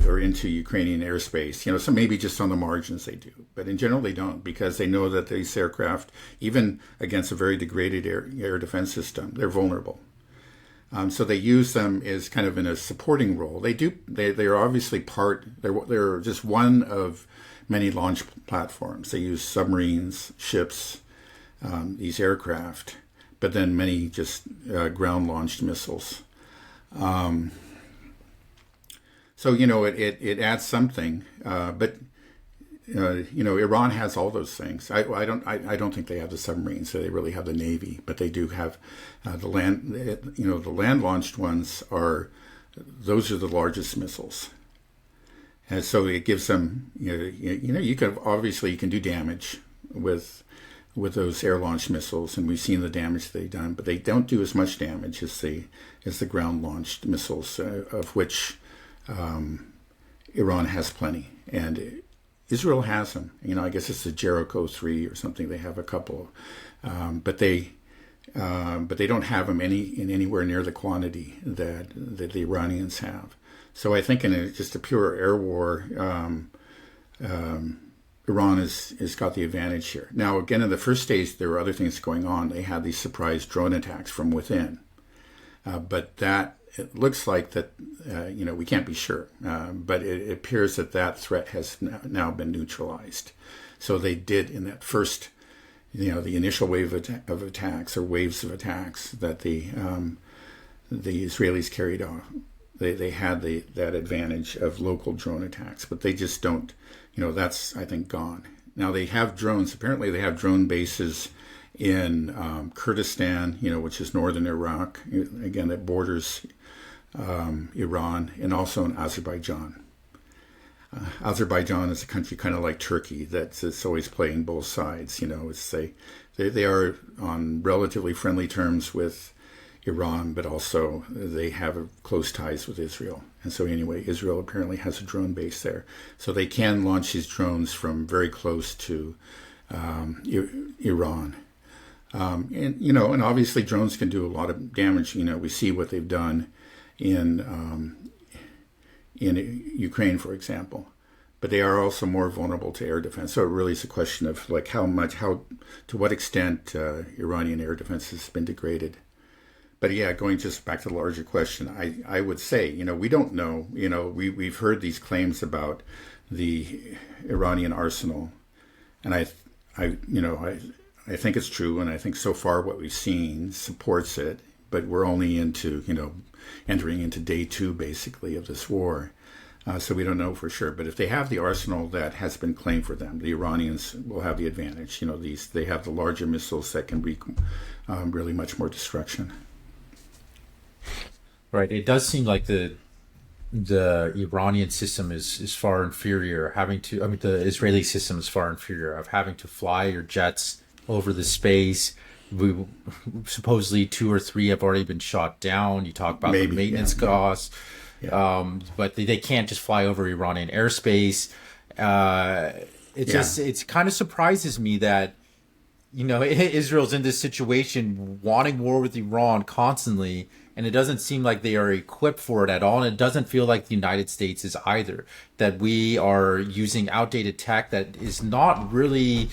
or into Ukrainian airspace. So maybe just on the margins they do, but in general they don't, because they know that these aircraft, even against a very degraded air defense system, they're vulnerable. So they use them as kind of in a supporting role. They're obviously they're just one of many launch platforms. They use submarines, ships, these aircraft, but then many just ground-launched missiles. So it adds something, but Iran has all those things. I don't think they have the submarines, so they really have the Navy, but they do have the land. The land-launched ones those are the largest missiles, and so it gives them. You can do damage with those air-launched missiles, and we've seen the damage they've done, but they don't do as much damage as the ground-launched missiles, of which Iran has plenty, and Israel has them. I guess it's the Jericho 3 or something. They have a couple, but they don't have them anywhere near the quantity that the Iranians have. So I think in just a pure air war, Iran has got the advantage here. Now, again, in the first stage, there were other things going on. They had these surprise drone attacks from within, but it looks like that, we can't be sure, but it appears that threat has now been neutralized. So they did in that first, the initial wave of attacks or waves of attacks that the Israelis carried off. They had that advantage of local drone attacks, but they just don't, that's, I think, gone. Now they have drones. Apparently they have drone bases in Kurdistan, which is northern Iraq. Again, that borders Iran, and also in Azerbaijan. Azerbaijan is a country kind of like Turkey that's always playing both sides. They are on relatively friendly terms with Iran, but also they have close ties with Israel. And so anyway, Israel apparently has a drone base there. So they can launch these drones from very close to Iran. And obviously drones can do a lot of damage. We see what they've done in Ukraine, for example, but they are also more vulnerable to air defense. So it really is a question of to what extent Iranian air defense has been degraded. But yeah, going just back to the larger question, I would say, we don't know. We've heard these claims about the Iranian arsenal, and I think it's true, and I think so far what we've seen supports it. But we're only entering into day 2, basically, of this war. So we don't know for sure. But if they have the arsenal that has been claimed for them, the Iranians will have the advantage. They have the larger missiles that can wreak really much more destruction. Right. It does seem like the Iranian system is far inferior. The Israeli system is far inferior of having to fly your jets over the space. Supposedly 2 or 3 have already been shot down. You talk about the maintenance costs, but they can't just fly over Iranian airspace. It kind of surprises me that Israel's in this situation wanting war with Iran constantly, and it doesn't seem like they are equipped for it at all, and it doesn't feel like the United States is either. That we are using outdated tech that is not really.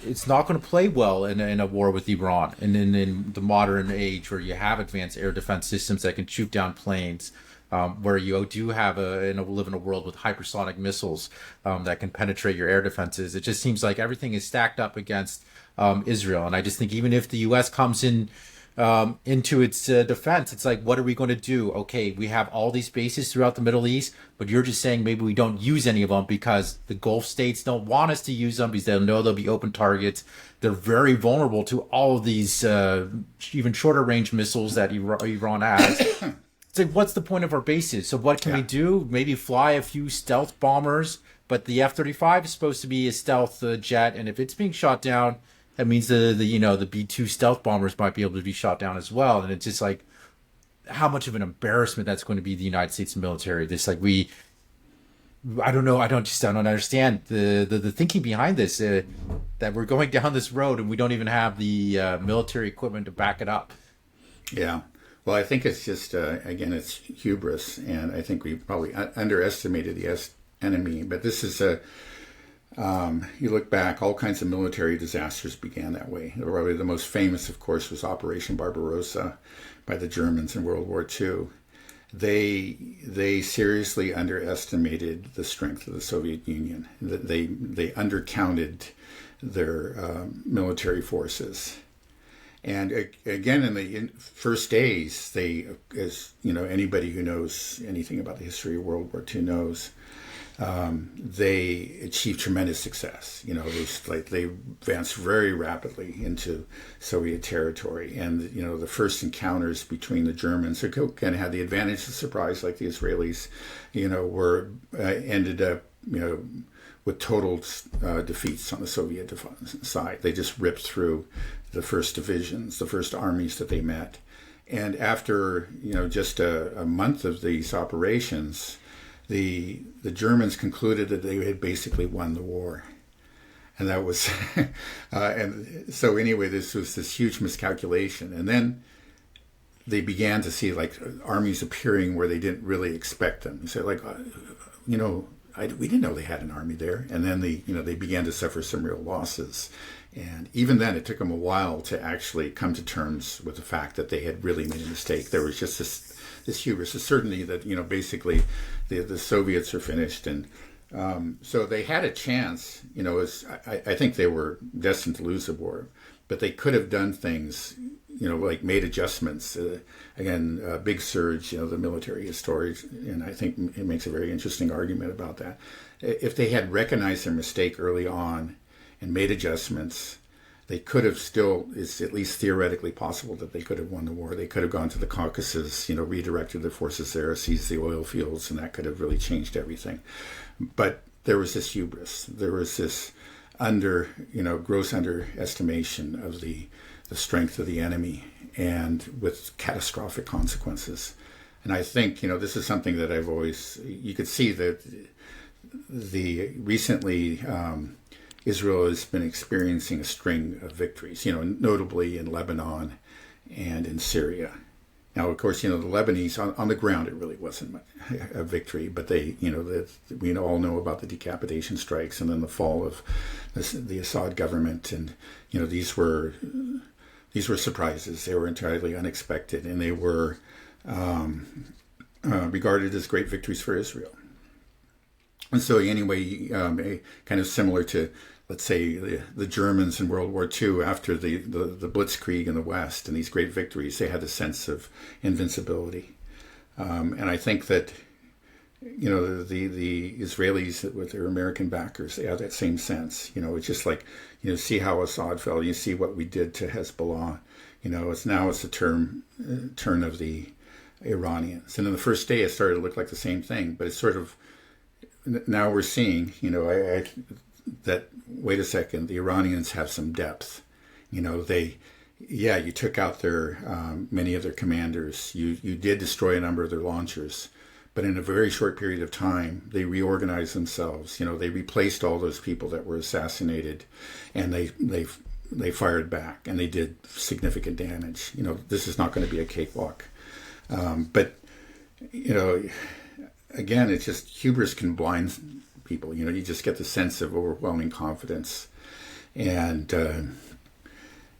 It's not going to play well in a war with Iran, and in the modern age where you have advanced air defense systems that can shoot down planes, where you do have live in a world with hypersonic missiles that can penetrate your air defenses. It just seems like everything is stacked up against Israel, and I just think even if the U.S. comes in into its defense, it's like, what are we going to do? Okay, we have all these bases throughout the Middle East, but you're just saying maybe we don't use any of them because the Gulf states don't want us to use them because they know they'll be open targets. They're very vulnerable to all of these even shorter range missiles that Iran has. It's like, what's the point of our bases? So what can we do? Maybe fly a few stealth bombers, but the F-35 is supposed to be a stealth jet, and if it's being shot down, that means the B-2 stealth bombers might be able to be shot down as well. And it's just like, how much of an embarrassment that's going to be the United States military. This like I don't know. I don't understand the thinking behind this. That we're going down this road and we don't even have the military equipment to back it up. Yeah. Well, I think it's just again, it's hubris, and I think we probably underestimated the enemy. But this is you look back, all kinds of military disasters began that way. Probably the most famous, of course, was Operation Barbarossa by the Germans in World War II. They seriously underestimated the strength of the Soviet Union. They undercounted their military forces. And again, in the first days, they, as you know, anybody who knows anything about the history of World War II knows, they achieved tremendous success. You know, it was like they advanced very rapidly into Soviet territory, and you know, the first encounters between the Germans, who kind of had the advantage of surprise, like the Israelis, you know, were ended up, you know, with total defeats on the Soviet side. They just ripped through the first divisions, the first armies that they met. And after, you know, just a month of these operations, the Germans concluded that they had basically won the war. And that was, and so anyway, this was this huge miscalculation. And then they began to see like armies appearing where they didn't really expect them. So like, you know, we didn't know they had an army there. And then they began to suffer some real losses. And even then, it took them a while to actually come to terms with the fact that they had really made a mistake. There was just this hubris, this certainty that, you know, basically the Soviets are finished. And so they had a chance, you know, I think they were destined to lose the war, but they could have done things, you know, like made adjustments. Again, a big surge, you know, the military historian, and I think it makes a very interesting argument about that. If they had recognized their mistake early on and made adjustments, they could have still, it's at least theoretically possible that they could have won the war. They could have gone to the Caucasus, you know, redirected their forces there, seized the oil fields, and that could have really changed everything. But there was this hubris. There was this gross underestimation of the strength of the enemy, and with catastrophic consequences. And I think, you know, this is something that I've always, you could see that recently, Israel has been experiencing a string of victories, you know, notably in Lebanon and in Syria. Now, of course, you know, the Lebanese, on the ground, it really wasn't a victory, but they, you know, we all know about the decapitation strikes and then the fall of the Assad government. And, you know, these were surprises. They were entirely unexpected, and they were regarded as great victories for Israel. And so anyway, kind of similar to, let's say, the Germans in World War II after the Blitzkrieg in the West and these great victories, they had a sense of invincibility. And I think that, you know, the Israelis with their American backers, they have that same sense. You know, it's just like, you know, see how Assad fell. You see what we did to Hezbollah. You know, it's the turn of the Iranians. And in the first day, it started to look like the same thing, but it's sort of, now we're seeing, you know, that, wait a second, the Iranians have some depth. You know, you took out many of their commanders. You did destroy a number of their launchers. But in a very short period of time, they reorganized themselves. You know, they replaced all those people that were assassinated, and they fired back, and they did significant damage. You know, this is not going to be a cakewalk. But, you know, again, it's just hubris can blind people. You know, you just get the sense of overwhelming confidence, and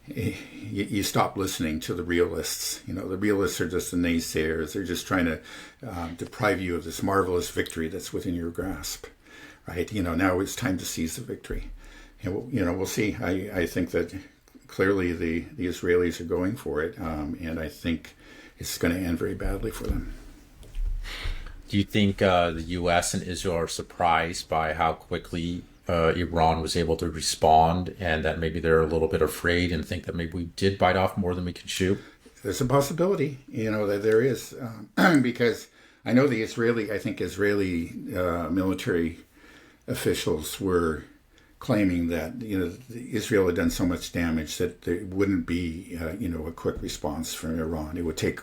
you stop listening to the realists. You know, the realists are just the naysayers. They're just trying to deprive you of this marvelous victory that's within your grasp, right? You know, now it's time to seize the victory. And, you know, we'll see. I think that clearly the Israelis are going for it, and I think it's going to end very badly for them. Do you think the U.S. and Israel are surprised by how quickly Iran was able to respond, and that maybe they're a little bit afraid and think that maybe we did bite off more than we can chew? There's a possibility, you know, that there is, because I know the Israeli military officials were claiming that, you know, Israel had done so much damage that there wouldn't be, you know, a quick response from Iran. It would take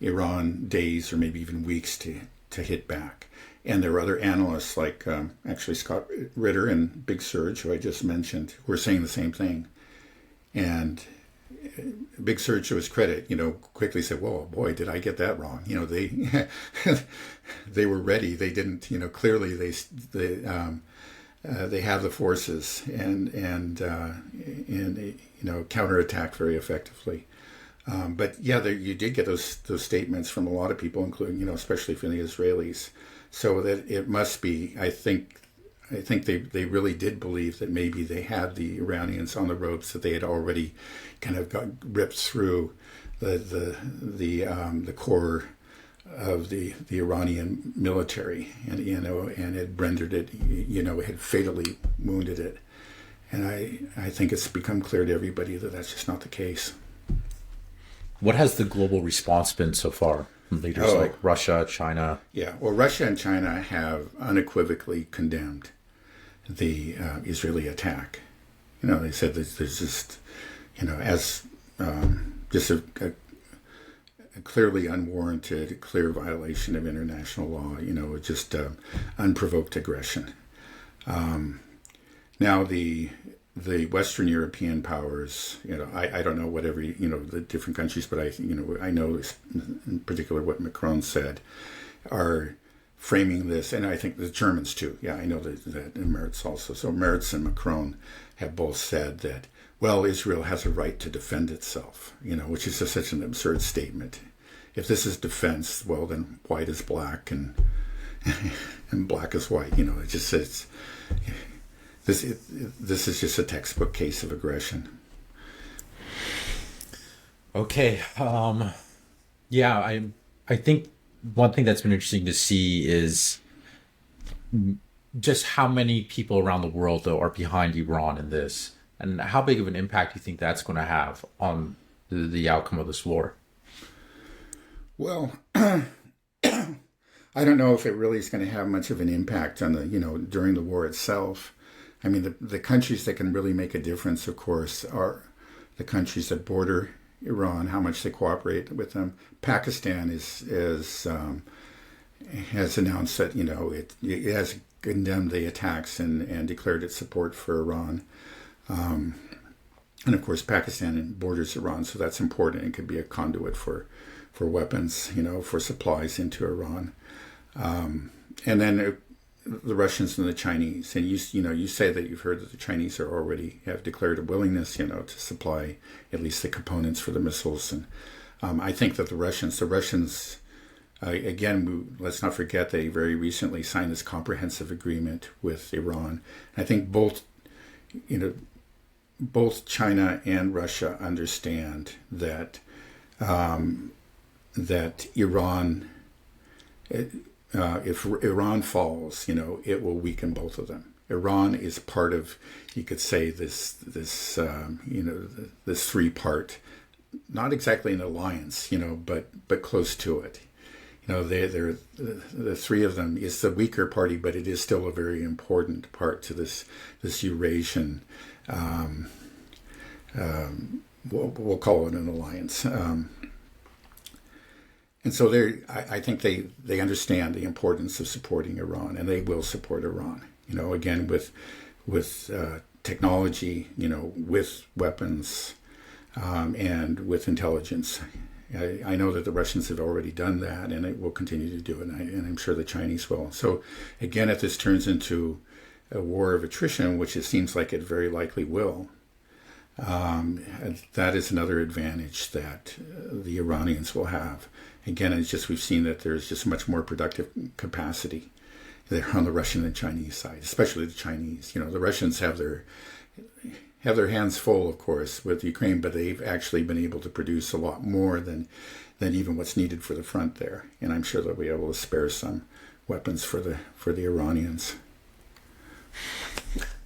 Iran days or maybe even weeks to hit back. And there were other analysts like actually Scott Ritter and Big Surge, who I just mentioned, who were saying the same thing. And Big Surge, to his credit, quickly said, "Whoa, boy, did I get that wrong?" They they were ready. They didn't, clearly they have the forces and counterattack very effectively. But yeah, you did get those statements from a lot of people, including especially from the Israelis. So that it must be. I think they really did believe that maybe they had the Iranians on the ropes, that they had already kind of got ripped through the core of the Iranian military, and and it rendered it, it had fatally wounded it. And I think it's become clear to everybody that that's just not the case. What has the global response been so far from leaders like Russia, China? Yeah, well, Russia and China have unequivocally condemned the Israeli attack. They said that there's just, as just a clearly unwarranted, clear violation of international law. Just unprovoked aggression. Now the Western European powers, I don't know what every, the different countries, but I know in particular what Macron said, are framing this, and I think the Germans too. Yeah, I know that Merz also. So Merz and Macron have both said that, well, Israel has a right to defend itself, which is such an absurd statement. If this is defense, well, then white is black and black is white. It just says this is just a textbook case of aggression. Okay. Yeah, I think one thing that's been interesting to see is just how many people around the world, though, are behind Iran in this, and how big of an impact do you think that's going to have on the outcome of this war? Well, I don't know if it really is going to have much of an impact on during the war itself. I mean, the countries that can really make a difference, of course, are the countries that border Iran, how much they cooperate with them. Pakistan has announced that it has condemned the attacks and declared its support for Iran. And of course, Pakistan borders Iran, so that's important. It could be a conduit for weapons, for supplies into Iran. And then the Russians and the Chinese. And you say that you've heard that the Chinese have declared a willingness, to supply at least the components for the missiles. And I think that the Russians, again, let's not forget they very recently signed this comprehensive agreement with Iran. And I think both China and Russia understand that that Iran, if Iran falls, it will weaken both of them. Iran is part of, you could say, this three-part, not exactly an alliance, but close to it. They're the three of them is the weaker party, but it is still a very important part to this Eurasian. We'll call it an alliance. And so I think they understand the importance of supporting Iran, and they will support Iran. Again with technology, with weapons, and with intelligence. I know that the Russians have already done that, and it will continue to do it, and I'm sure the Chinese will. So again, if this turns into a war of attrition, which it seems like it very likely will, that is another advantage that the Iranians will have. Again, it's just we've seen that there's just much more productive capacity there on the Russian and Chinese side, especially the Chinese. The Russians have their hands full, of course, with Ukraine, but they've actually been able to produce a lot more than even what's needed for the front there. And I'm sure they'll be able to spare some weapons for the Iranians.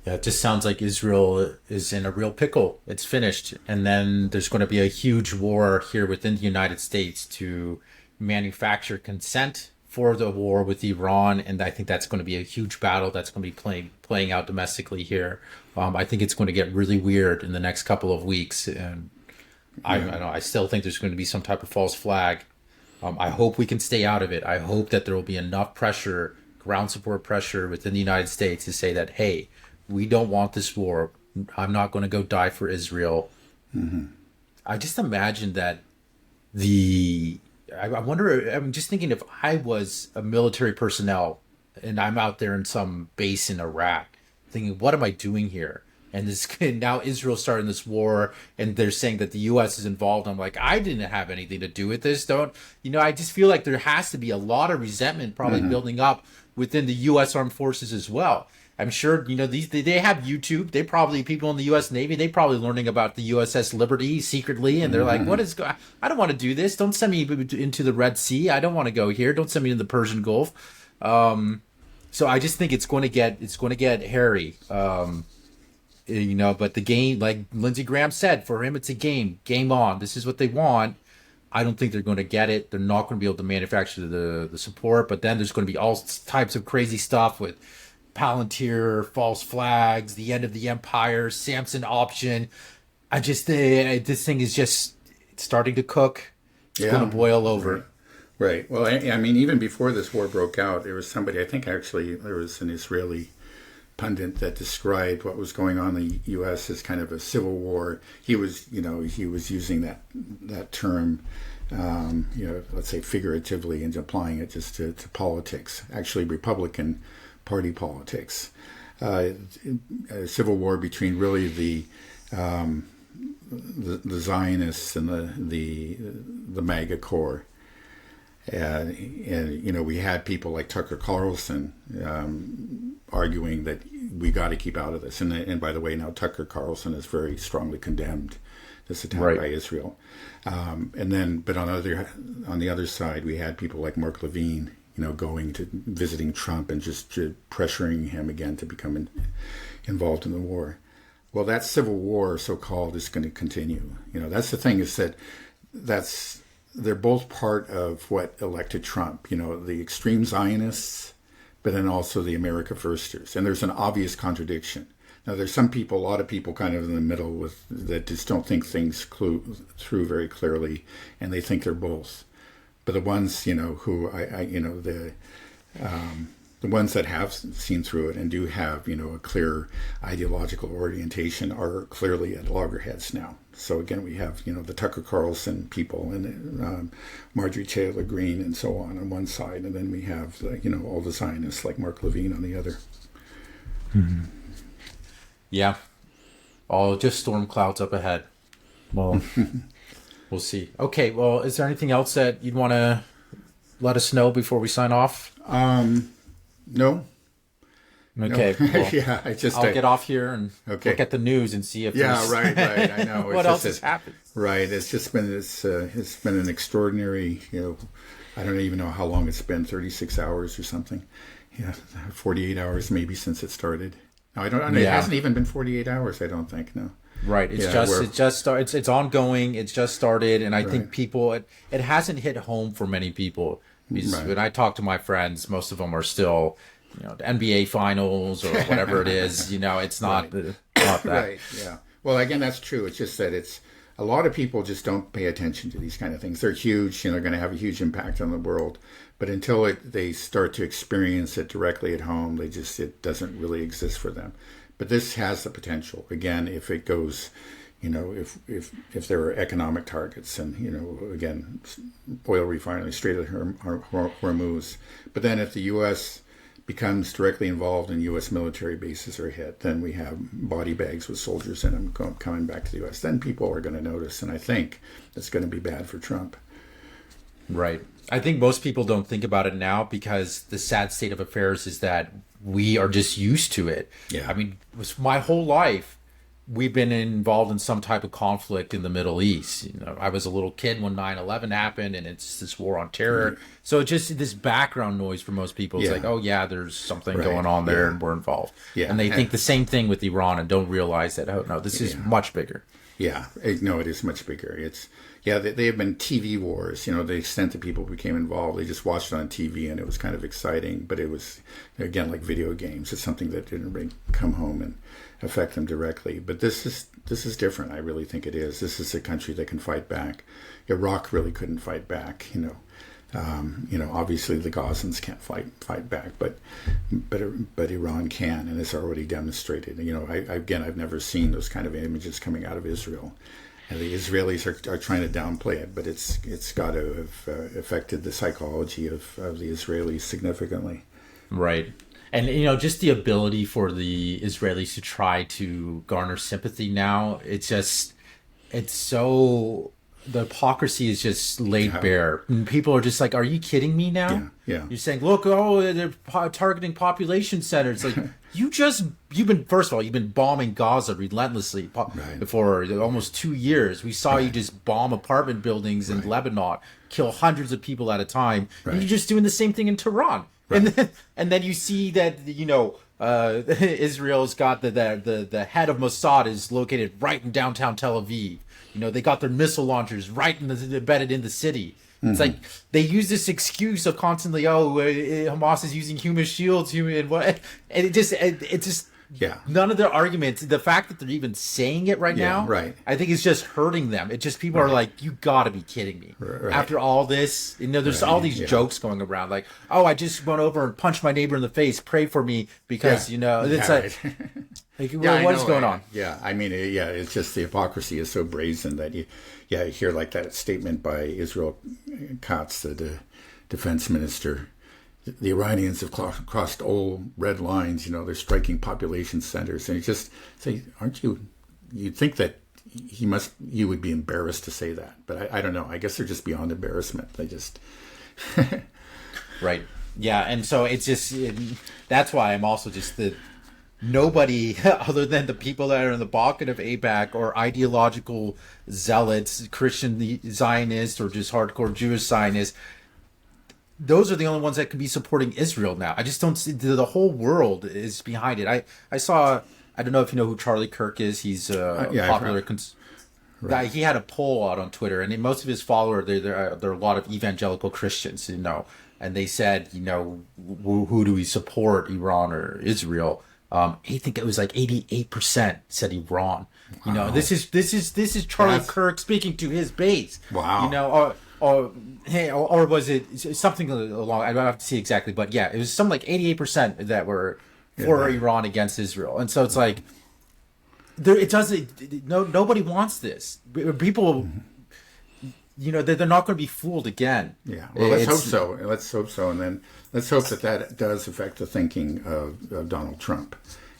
Yeah, it just sounds like Israel is in a real pickle. It's finished. And then there's going to be a huge war here within the United States to manufacture consent for the war with Iran. And I think that's going to be a huge battle that's going to be playing out domestically here. I think it's going to get really weird in the next couple of weeks. And I don't know, I still think there's going to be some type of false flag I hope we can stay out of it. I hope that there will be enough pressure, ground support pressure within the United States to say that, hey, we don't want this war. I'm not going to go die for Israel. I just imagine that I wonder, I'm just thinking if I was a military personnel and I'm out there in some base in Iraq thinking, what am I doing here? And this now Israel's starting this war and they're saying that the U.S. is involved. I'm like, I didn't have anything to do with this. Don't, I just feel like there has to be a lot of resentment probably building up within the U.S. Armed Forces as well. I'm sure, they have YouTube. They probably, people in the U.S. Navy, they probably learning about the USS Liberty secretly. And they're like, I don't want to do this. Don't send me into the Red Sea. I don't want to go here. Don't send me to the Persian Gulf. So I just think it's going to get hairy. But the game, like Lindsey Graham said, for him, it's a game on. This is what they want. I don't think they're going to get it. They're not going to be able to manufacture the support. But then there's going to be all types of crazy stuff with Palantir, false flags, the end of the empire, Samson option. I just this thing is just starting to cook. It's going to boil over. Right. Well, I mean, even before this war broke out, there was somebody, I think actually there was an Israeli pundit that described what was going on in the U.S. as kind of a civil war. He was using that term, let's say figuratively, and applying it just to politics, actually Republican Party politics. A civil war between really the Zionists and the MAGA core. And we had people like Tucker Carlson arguing that we got to keep out of this. And by the way, now Tucker Carlson is very strongly condemned this attack by Israel. But on the other side, we had people like Mark Levine, going to visiting Trump and just pressuring him again to become involved in the war. Well, that civil war, so-called, is going to continue. That's the thing, is that they're both part of what elected Trump, the extreme Zionists, but then also the America Firsters. And there's an obvious contradiction. Now, there's a lot of people kind of in the middle that just don't think things through very clearly, and they think they're both. But the ones, the ones that have seen through it and do have, a clear ideological orientation are clearly at loggerheads now. So again, we have, the Tucker Carlson people and Marjorie Taylor Greene and so on one side, and then we have, all the Zionists like Mark Levine on the other. Mm-hmm. Yeah, all just storm clouds up ahead. Well, we'll see. Okay, well, is there anything else that you'd want to let us know before we sign off? No. Okay. No. Well, yeah, I'll get off here and look at the news and see if right. I know. what else has happened. Right. It's just been it's been an extraordinary. I don't even know how long it's been. 36 hours or something. 48 hours maybe since it started. No, I don't. It hasn't even been 48 hours. I don't think. No. Right. It's ongoing. It's just started, and I think people. It hasn't hit home for many people. Because when I talk to my friends, most of them are still, the NBA finals or whatever it is. It's not, not that. Right. Yeah. Well, again, that's true. It's just that a lot of people just don't pay attention to these kind of things. They're huge. They're going to have a huge impact on the world. But until they start to experience it directly at home, it doesn't really exist for them. But this has the potential. Again, if it goes, if there are economic targets and, again, oil refinery straight at Hormuz. But then if the U.S. becomes directly involved and U.S. military bases are hit, then we have body bags with soldiers in them coming back to the U.S. Then people are going to notice. And I think that's going to be bad for Trump. Right. I think most people don't think about it now because the sad state of affairs is that we are just used to it. Yeah. I mean, my whole life, we've been involved in some type of conflict in the Middle East. I was a little kid when 9/11 happened, and it's this war on terror. Mm-hmm. So it's just this background noise for most people. It's like, oh yeah, there's something going on there, and we're involved. Yeah. And they think the same thing with Iran and don't realize that, oh no, this is much bigger. Yeah, no, it is much bigger. They have been TV wars, the extent that people became involved. They just watched it on TV and it was kind of exciting, but it was, again, like video games. It's something that didn't really come home and affect them directly. But this is different. I really think it is. This is a country that can fight back. Iraq really couldn't fight back, Obviously the Gazans can't fight back, but Iran can, and it's already demonstrated. I've never seen those kind of images coming out of Israel, and the Israelis are trying to downplay it, but it's got to have affected the psychology of the Israelis significantly. Right. And, just the ability for the Israelis to try to garner sympathy now, it's so, the hypocrisy is just laid bare. And people are just like, are you kidding me now? Yeah. You're saying, look, they're targeting population centers. Like, you've been bombing Gaza relentlessly for almost 2 years. We saw you just bomb apartment buildings in Lebanon, kill hundreds of people at a time. And you're just doing the same thing in Tehran. Right. And then you see that Israel's got the head of Mossad is located right in downtown Tel Aviv. They got their missile launchers right embedded in the city. It's like they use this excuse of constantly, Hamas is using human shields, and it just none of their arguments. The fact that they're even saying it right now, I think is just hurting them. It just people are like, you got to be kidding me. After all this, there's all these jokes going around like, I just went over and punched my neighbor in the face. Pray for me because it's what is going on? Yeah, I mean, it's just the hypocrisy is so brazen that you hear like that statement by Israel Katz, the defense minister. The Iranians have crossed all red lines. They're striking population centers, and you just say, "Aren't you?" You'd think that you would be embarrassed to say that, but I don't know. I guess they're just beyond embarrassment. They just right, yeah, and so it's just that's why I'm also just nobody other than the people that are in the pocket of AIPAC or ideological zealots, Christian Zionists, or just hardcore Jewish Zionists. Those are the only ones that can be supporting Israel now. I just don't see the whole world is behind it. I saw, I don't know if you know who Charlie Kirk is. He's a popular guy. He had a poll out on Twitter, and most of his followers, there are a lot of evangelical Christians, and they said, who do we support, Iran or Israel? I think it was like 88% said Iran. Wow. This is Charlie Kirk speaking to his base. Wow. Or was it something along? I don't have to see exactly, but it was something like 88% that were for Iran against Israel, and so it's like it doesn't. Nobody wants this. People, they're not going to be fooled again. Yeah. Well, let's hope so, and then let's hope that does affect the thinking of Donald Trump,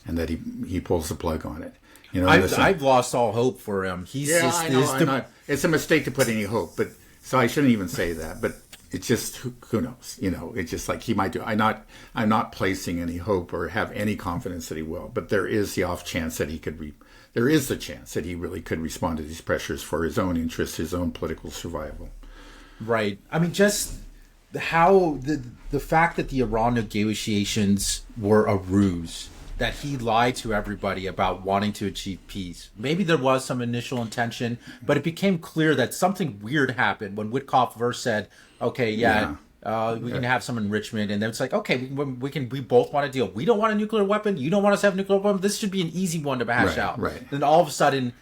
and that he pulls the plug on it. I've lost all hope for him. I know. It's a mistake to put any hope, but. So I shouldn't even say that, but it's just who knows? It's just like he might do. I'm not placing any hope or have any confidence that he will, but there is the off chance that he could. There is the chance that he really could respond to these pressures for his own interests, his own political survival. Right. I mean, just how the fact that the Iran negotiations were a ruse. That he lied to everybody about wanting to achieve peace. Maybe there was some initial intention, but it became clear that something weird happened when Witkoff first said, "Okay, we can have some enrichment," and then it's like, "Okay, we both want to deal. We don't want a nuclear weapon. You don't want us to have a nuclear weapon. This should be an easy one to hash out." Right. Then all of a sudden,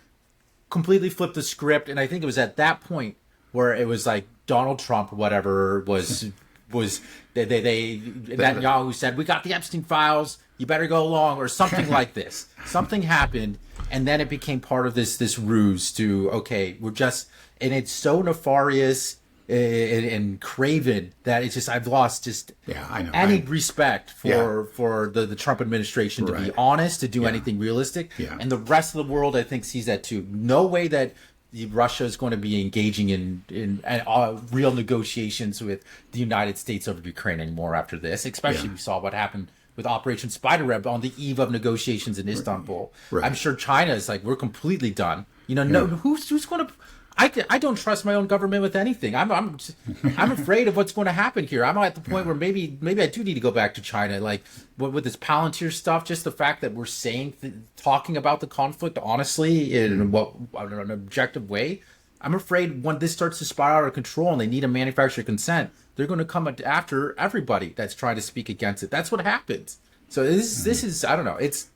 completely flipped the script, and I think it was at that point where it was like Donald Trump, or whatever, was Netanyahu said, "We got the Epstein files. You better go along," or something like this. Something happened, and then it became part of this ruse to, and it's so nefarious and craven that it's just I've lost any respect for the Trump administration to be honest, to do anything realistic, and the rest of the world I think sees that too. No way that Russia is going to be engaging in real negotiations with the United States over Ukraine anymore after this. Especially we saw what happened with Operation Spiderweb on the eve of negotiations in Istanbul. Right. I'm sure China is like, we're completely done. Who's going to? I don't trust my own government with anything. I'm afraid of what's going to happen here. I'm at the point where maybe I do need to go back to China. Like with this Palantir stuff, just the fact that we're talking about the conflict honestly in an objective way. I'm afraid when this starts to spiral out of control and they need a manufacturer consent, they're going to come after everybody that's trying to speak against it. That's what happens. So this is I don't know. It's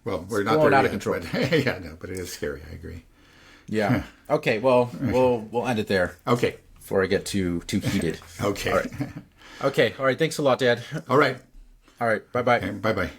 we're not there out yet, of control. But it is scary. I agree. Yeah. Okay. Well, we'll end it there. Okay. before I get too heated. Okay. All right. Okay. All right. Thanks a lot, Dad. All right. All right. Bye bye. Bye bye.